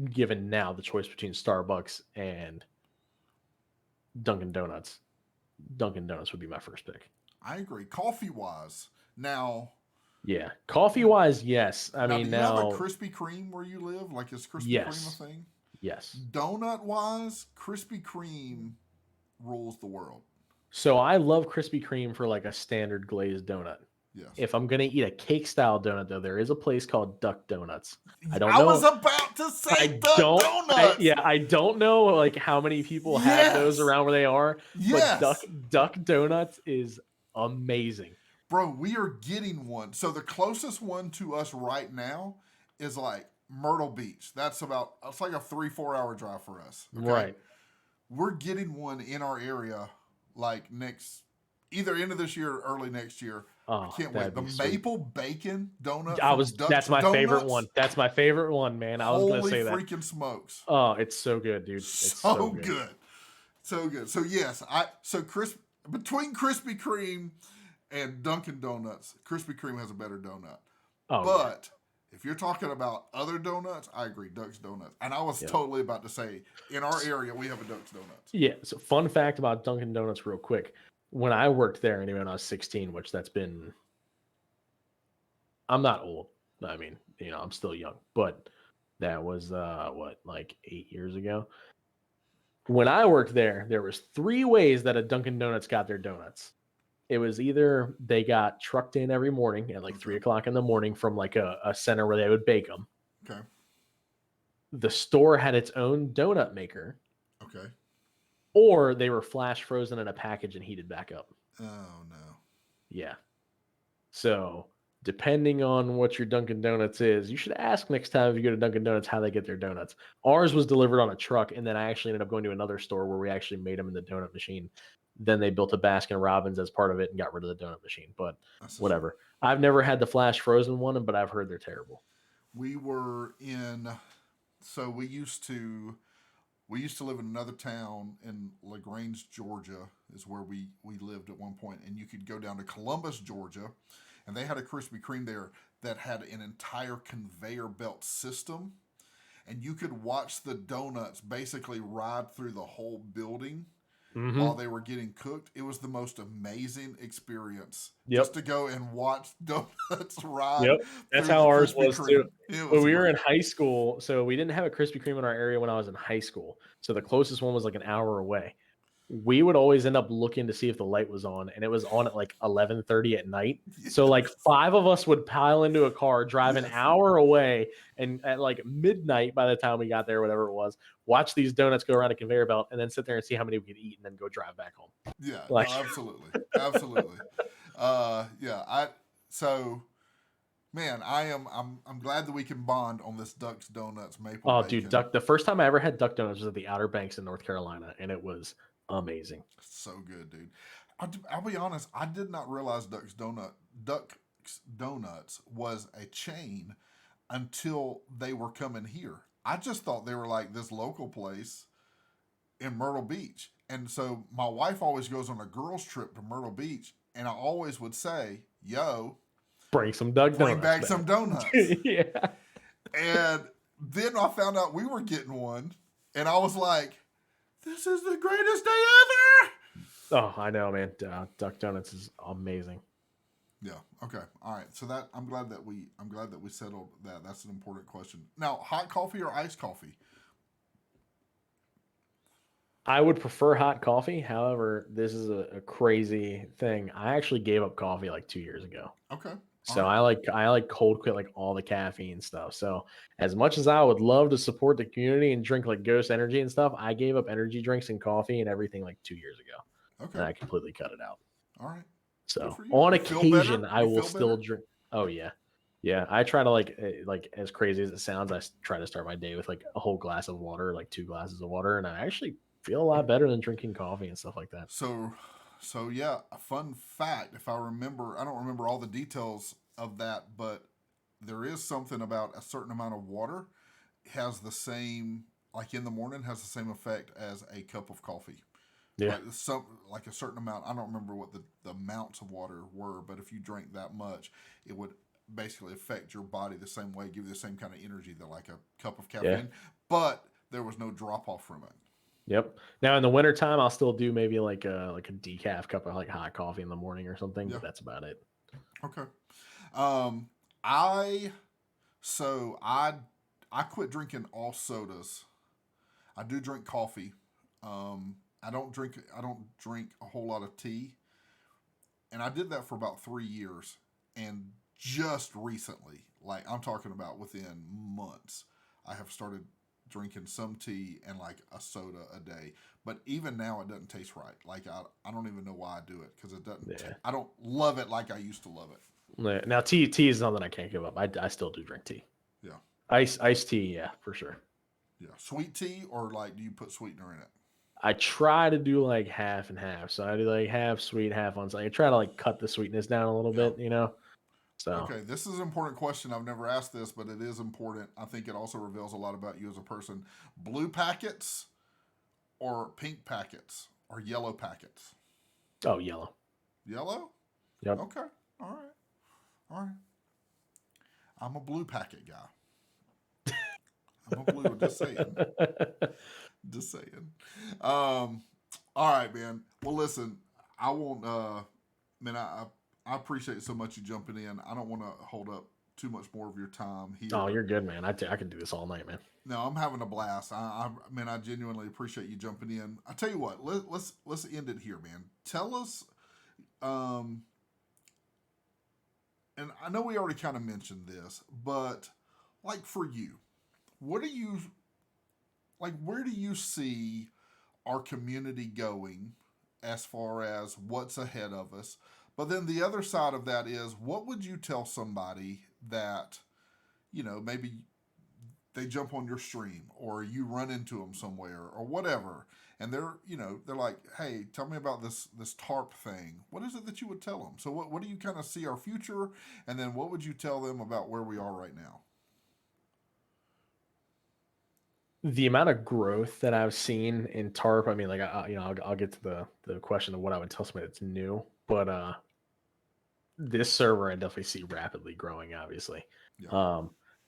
S3: given now the choice between Starbucks and Dunkin' Donuts would be my first pick.
S1: I agree. Coffee-wise, now.
S3: Yeah, coffee-wise, yes. I mean,
S1: do you have a Krispy Kreme where you live? Like, is Krispy Kreme a thing?
S3: Yes.
S1: Donut-wise, Krispy Kreme rules the world.
S3: So I love Krispy Kreme for like a standard glazed donut.
S1: Yes.
S3: If I'm gonna eat a cake style donut, though, there is a place called Duck Donuts. I
S1: was about to say Duck Donuts.
S3: I don't know like how many people have those around where they are.
S1: Yes.
S3: But Duck Donuts is amazing.
S1: Bro, we are getting one. So the closest one to us right now is like Myrtle Beach. It's like a 3-4 hour drive for us. Okay?
S3: Right.
S1: We're getting one in our area like either end of this year or early next year. I
S3: Oh,
S1: can't wait.
S3: that'd
S1: The
S3: be sweet.
S1: maple bacon donut.
S3: That's my favorite one. That's my favorite one, man. I was gonna
S1: Holy
S3: say that.
S1: freaking smokes!
S3: Oh, it's so good, dude. It's so good.
S1: So good. So yes, between Krispy Kreme and Dunkin' Donuts, Krispy Kreme has a better donut.
S3: Oh,
S1: But if you're talking about other donuts, I agree, Duck's Donuts. And I was totally about to say, in our area, we have a Duck's Donuts.
S3: Yeah. So fun fact about Dunkin' Donuts real quick. When I worked there, anyway, when I was 16, which I'm not old. I mean, I'm still young, but that was, like 8 years ago. When I worked there, there was 3 ways that a Dunkin' Donuts got their donuts. It was either they got trucked in every morning at like 3 o'clock in the morning from like a center where they would bake them.
S1: Okay.
S3: The store had its own donut maker.
S1: Okay.
S3: Or they were flash frozen in a package and heated back up.
S1: Oh, no.
S3: Yeah. So depending on what your Dunkin' Donuts is, you should ask next time if you go to Dunkin' Donuts how they get their donuts. Ours was delivered on a truck, and then I actually ended up going to another store where we actually made them in the donut machine. Then they built a Baskin Robbins as part of it and got rid of the donut machine. But whatever. I've never had the flash frozen one, but I've heard they're terrible.
S1: We used to live in another town in LaGrange, Georgia, is where we lived at one point, and you could go down to Columbus, Georgia, and they had a Krispy Kreme there that had an entire conveyor belt system, and you could watch the donuts basically ride through the whole building while they were getting cooked. It was the most amazing experience just to go and watch donuts ride.
S3: Yep, that's how ours was too. When we were in
S1: great.
S3: high school, so we didn't have a Krispy Kreme in our area when I was in high school. So the closest one was like an hour away. We would always end up looking to see if the light was on, and it was on at like 11:30 at night. So like 5 of us would pile into a car, drive an hour away, and at like midnight, by the time we got there, whatever it was, watch these donuts go around a conveyor belt, and then sit there and see how many we could eat, and then go drive back home.
S1: Yeah,
S3: like,
S1: no, absolutely. Man, I'm glad that we can bond on this Duck's Donuts maple bacon.
S3: Dude, the first time I ever had Duck Donuts was at the Outer Banks in North Carolina, and it was amazing.
S1: So good, dude. I'll be honest, I did not realize Duck's Donuts was a chain until they were coming here. I just thought they were like this local place in Myrtle Beach. And so my wife always goes on a girls' trip to Myrtle Beach, and I always would say, yo,
S3: bring some Duck Donuts.
S1: Bring back some donuts.
S3: Yeah.
S1: And then I found out we were getting one, and I was like, this is the greatest day ever.
S3: Oh, I know, man. Duck Donuts is amazing.
S1: Yeah. Okay. All right. So I'm glad that we settled that. That's an important question. Now, hot coffee or iced coffee?
S3: I would prefer hot coffee. However, this is a crazy thing. I actually gave up coffee like 2 years ago.
S1: Okay.
S3: So I like cold quit like all the caffeine stuff. So as much as I would love to support the community and drink like Ghost Energy and stuff, I gave up energy drinks and coffee and everything like 2 years ago.
S1: Okay.
S3: And I completely cut it out.
S1: All right.
S3: So on occasion, I will still
S1: better?
S3: drink. Oh yeah. Yeah. I try to like as crazy as it sounds, I try to start my day with like a whole glass of water, like 2 glasses of water. And I actually feel a lot better than drinking coffee and stuff like that.
S1: So yeah, a fun fact, if I remember, I don't remember all the details of that, but there is something about a certain amount of water has the same, like in the morning, has the same effect as a cup of coffee.
S3: Yeah.
S1: Like a certain amount, I don't remember what the amounts of water were, but if you drank that much, it would basically affect your body the same way, give you the same kind of energy that like a cup of caffeine, but there was no drop off from it.
S3: Yep. Now in the wintertime, I'll still do maybe like a decaf cup of like hot coffee in the morning or something, but that's about it.
S1: Okay. I quit drinking all sodas. I do drink coffee. I don't drink a whole lot of tea. And I did that for about 3 years. And just recently, like I'm talking about within months, I have started drinking some tea and like a soda a day. But even now it doesn't taste right. Like I don't even know why I do it, because it doesn't I don't love it like I used to love it.
S3: Now tea is something I can't give up. I still do drink tea.
S1: Yeah.
S3: Iced tea, yeah, for sure.
S1: Yeah. Sweet tea, or like do you put sweetener in it?
S3: I try to do like half and half. So I do like half sweet, half on. I try to like cut the sweetness down a little bit, you know. So
S1: Okay, this is an important question. I've never asked this, but it is important. I think it also reveals a lot about you as a person. Blue packets or pink packets or yellow packets?
S3: oh, yellow.
S1: Yellow?
S3: Yep.
S1: Okay. All right. All right. I'm a blue packet guy. I'm a blue. Just saying. Just saying. All right, man. Well, listen, I won't. Man, I appreciate so much you jumping in. I don't want to hold up too much more of your time here.
S3: Oh, you're good, man. I can do this all night, man.
S1: No, I'm having a blast. I genuinely appreciate you jumping in. I tell you what, let's end it here, man. Tell us, um, and I know we already kind of mentioned this, but like for you, what do you like? Where do you see our community going as far as what's ahead of us? But then the other side of that is, what would you tell somebody that, maybe they jump on your stream or you run into them somewhere or whatever, and they're like, hey, tell me about this tarp thing. What is it that you would tell them? So what do you kind of see our future, and then what would you tell them about where we are right now?
S3: The amount of growth that I've seen in TARP, I mean, like, I'll get to the question of what I would tell somebody that's new, but this server I definitely see rapidly growing, obviously.
S1: Yeah.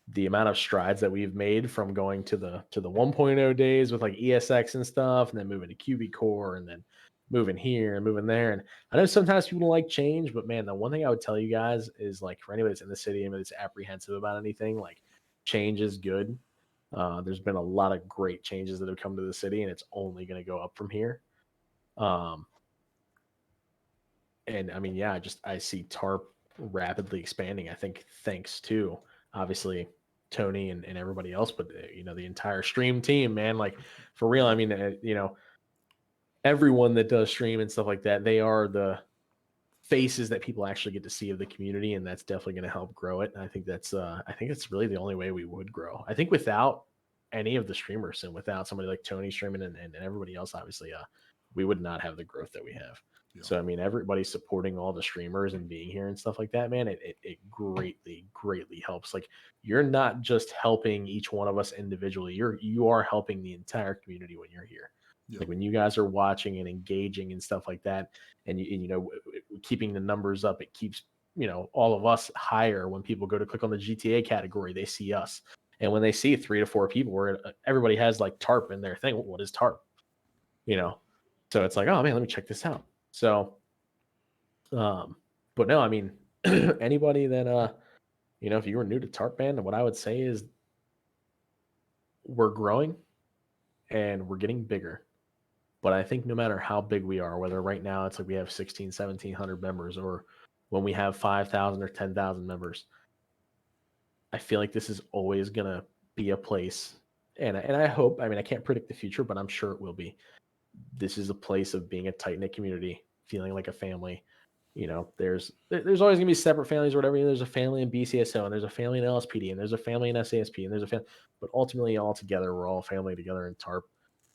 S3: The amount of strides that we've made from going to the 1.0 days with like ESX and stuff, and then moving to QB Core, and then moving here and moving there. And I know sometimes people don't like change, but man, the one thing I would tell you guys is, like, for anybody that's in the city, anybody that's apprehensive about anything, like, change is good. There's been a lot of great changes that have come to the city, and it's only going to go up from here. And I mean, yeah, I see TARP rapidly expanding. I think thanks to, obviously, Tony and everybody else, but the entire stream team, man. Like, for real. I mean, everyone that does stream and stuff like that, they are the faces that people actually get to see of the community, and that's definitely going to help grow it. And I think that's really the only way we would grow. I think without any of the streamers and without somebody like Tony streaming and everybody else, obviously, we would not have the growth that we have. Yeah. So, I mean, everybody supporting all the streamers and being here and stuff like that, man, it greatly, greatly helps. Like, you're not just helping each one of us individually. You are helping the entire community when you're here. Yeah. Like, when you guys are watching and engaging and stuff like that, and keeping the numbers up, it keeps, all of us higher. When people go to click on the GTA category, they see us. And when they see 3 to 4 people, where everybody has like TARP in their thing, what is TARP? So it's like, oh man, let me check this out. So, but no, I mean, anybody that, if you were new to TARP, man, what I would say is we're growing and we're getting bigger. But I think no matter how big we are, whether right now it's like we have 1,700 members, or when we have 5,000 or 10,000 members, I feel like this is always going to be a place. And I hope, I mean, I can't predict the future, but I'm sure it will be. This is a place of being a tight-knit community, feeling like a family. There's always gonna be separate families or whatever. There's a family in BCSO, and there's a family in LSPD, and there's a family in SASP, and there's a family. But ultimately, all together, we're all family together in TARP.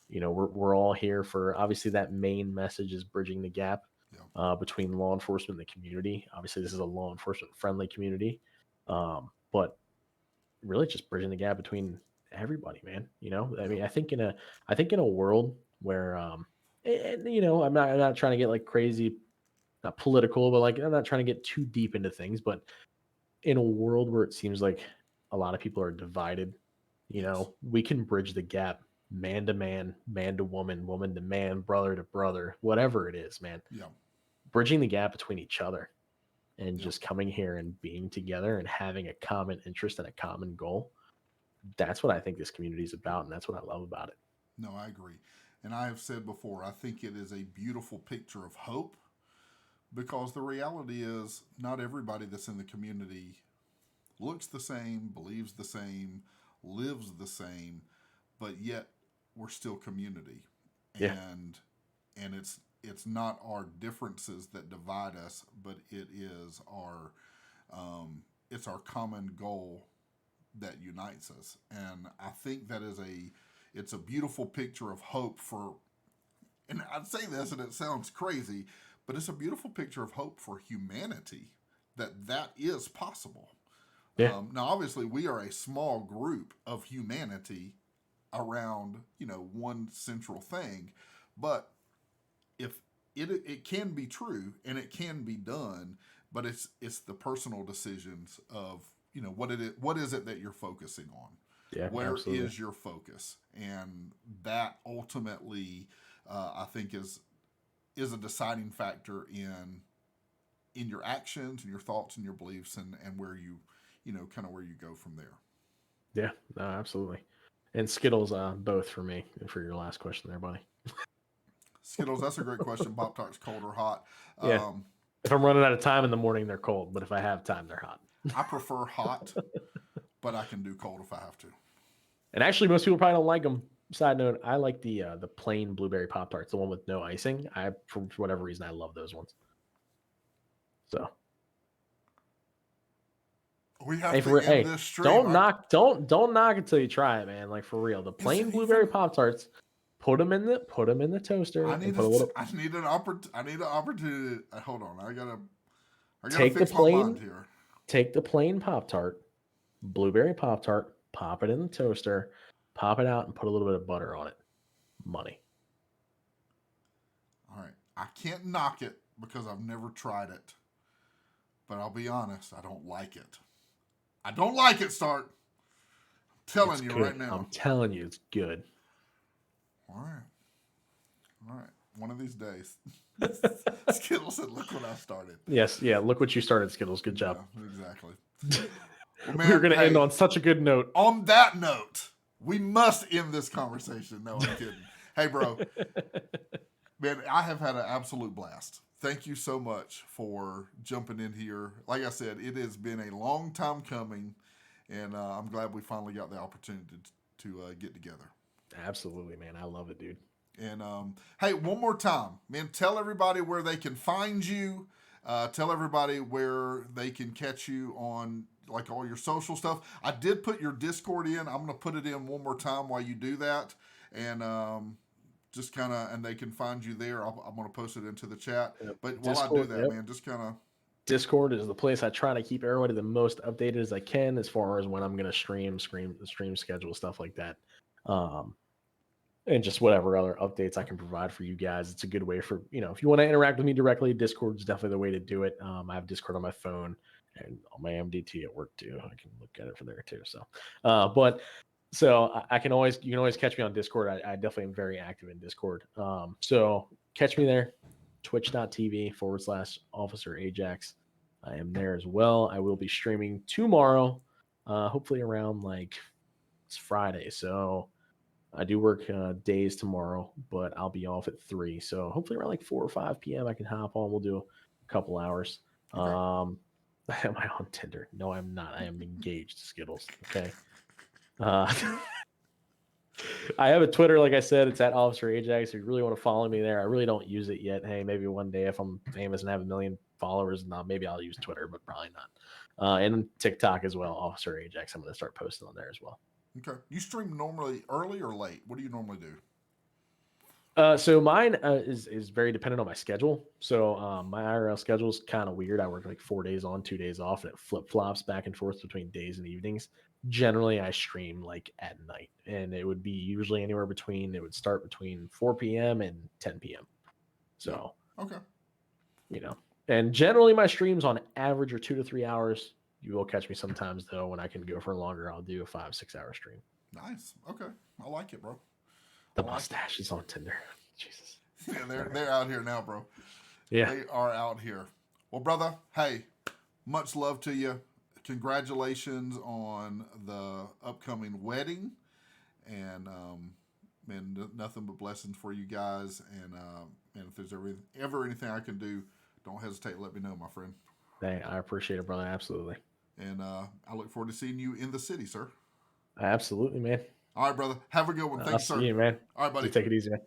S3: We're all here for, obviously, that main message is bridging the gap between law enforcement and the community. Obviously, this is a law enforcement friendly community, but really just bridging the gap between everybody, man. I mean, I think in a world where, I'm not trying to get like crazy, not political, but like, I'm not trying to get too deep into things, but in a world where it seems like a lot of people are divided, we can bridge the gap, man to man, man to woman, woman to man, brother to brother, whatever it is, man.
S1: Yeah.
S3: Bridging the gap between each other and just coming here and being together and having a common interest and a common goal. That's what I think this community is about, and that's what I love about it.
S1: No, I agree. And I have said before, I think it is a beautiful picture of hope, because the reality is not everybody that's in the community looks the same, believes the same, lives the same, but yet we're still community.
S3: Yeah.
S1: And it's not our differences that divide us, but it is it's our common goal that unites us. And I think that it's a beautiful picture of hope for and I'd say this and it sounds crazy, but it's a beautiful picture of hope for humanity that is possible.
S3: Yeah.
S1: Now, obviously, we are a small group of humanity around, one central thing, but if it can be true and it can be done, but it's the personal decisions of, what is it that you're focusing on?
S3: Yeah,
S1: Where
S3: absolutely.
S1: is your focus? And that ultimately, I think is a deciding factor in your actions and your thoughts and your beliefs and where you kind of where you go from there.
S3: Yeah, no, absolutely. And Skittles, both for me. For your last question there, buddy.
S1: Skittles, that's a great question. Pop Tarts, cold or hot?
S3: Yeah. If I'm running out of time in the morning, they're cold. But if I have time, they're hot.
S1: I prefer hot, but I can do cold if I have to.
S3: And actually, most people probably don't like them. Side note, I like the plain blueberry Pop Tarts, the one with no icing. For whatever reason, I love those ones. So
S1: we have to end this stream.
S3: Don't knock until you try it, man. Like for real, the plain blueberry Pop Tarts. Put them in the toaster.
S1: I need an opportunity. Hold on, I gotta fix my mind here.
S3: Take the plain Pop Tart, blueberry Pop Tart, pop it in the toaster, pop it out, and put a little bit of butter on it. Money.
S1: All right, I can't knock it because I've never tried it, but I'll be honest, I don't like it. I don't like it, Start. I'm telling you right now.
S3: I'm telling you, it's good.
S1: All right. One of these days. Skittles said, look what I started.
S3: Yes, yeah, look what you started, Skittles. Good job.
S1: Yeah, exactly. Well, man,
S3: we're going to end on such a good note.
S1: On that note, we must end this conversation. No, I'm kidding. Hey, bro. Man, I have had an absolute blast. Thank you so much for jumping in here. Like I said, it has been a long time coming, and I'm glad we finally got the opportunity to get together.
S3: Absolutely, man. I love it, dude.
S1: And hey, one more time, man, tell everybody where they can find you. Tell everybody where they can catch you on like all your social stuff. I did put your Discord in. I'm going to put it in one more time while you do that. And just kind of, and they can find you there. I'm going to post it into the chat. Yep. But while I do that, man, just kind of.
S3: Discord is the place I try to keep everybody the most updated as I can as far as when I'm going to stream schedule, stuff like that. And just whatever other updates I can provide for you guys. It's a good way for, if you want to interact with me directly, Discord is definitely the way to do it. I have Discord on my phone and on my MDT at work too. I can look at it from there too. So, you can always catch me on Discord. I definitely am very active in Discord. So catch me there, twitch.tv/Officer Ajax. I am there as well. I will be streaming tomorrow, hopefully around it's Friday. So I do work days tomorrow, but I'll be off at 3. So hopefully around 4 or 5 p.m. I can hop on. We'll do a couple hours. Okay. Am I on Tinder? No, I'm not. I am engaged, Skittles. Okay. I have a Twitter, like I said, it's at Officer Ajax. If you really want to follow me there, I really don't use it yet. Hey, maybe one day if I'm famous and have 1 million followers, maybe I'll use Twitter, but probably not. And TikTok as well, Officer Ajax. I'm going to start posting on there as well.
S1: Okay. You stream normally early or late? What do you normally do?
S3: So mine is very dependent on my schedule. So my IRL schedule is kind of weird. I work 4 days on, 2 days off, and it flip-flops back and forth between days and evenings. Generally, I stream at night, and it would be usually it would start between 4 p.m. and 10 p.m. So,
S1: okay.
S3: And generally my streams on average are 2 to 3 hours. You will catch me sometimes, though, when I can go for longer. I'll do a 5-6 hour stream.
S1: Nice. Okay. I like it, bro.
S3: The mustache is on Tinder. Jesus.
S1: Yeah, they're out here now, bro.
S3: Yeah.
S1: They are out here. Well, brother, hey, much love to you. Congratulations on the upcoming wedding. And, nothing but blessings for you guys. And if there's ever anything I can do, don't hesitate to let me know, my friend.
S3: Hey, I appreciate it, brother. Absolutely.
S1: And I look forward to seeing you in the city, sir.
S3: Absolutely, man.
S1: All right, brother. Have a good one. Thanks, sir.
S3: See you, man.
S1: All right, buddy.
S3: Take it easy, man.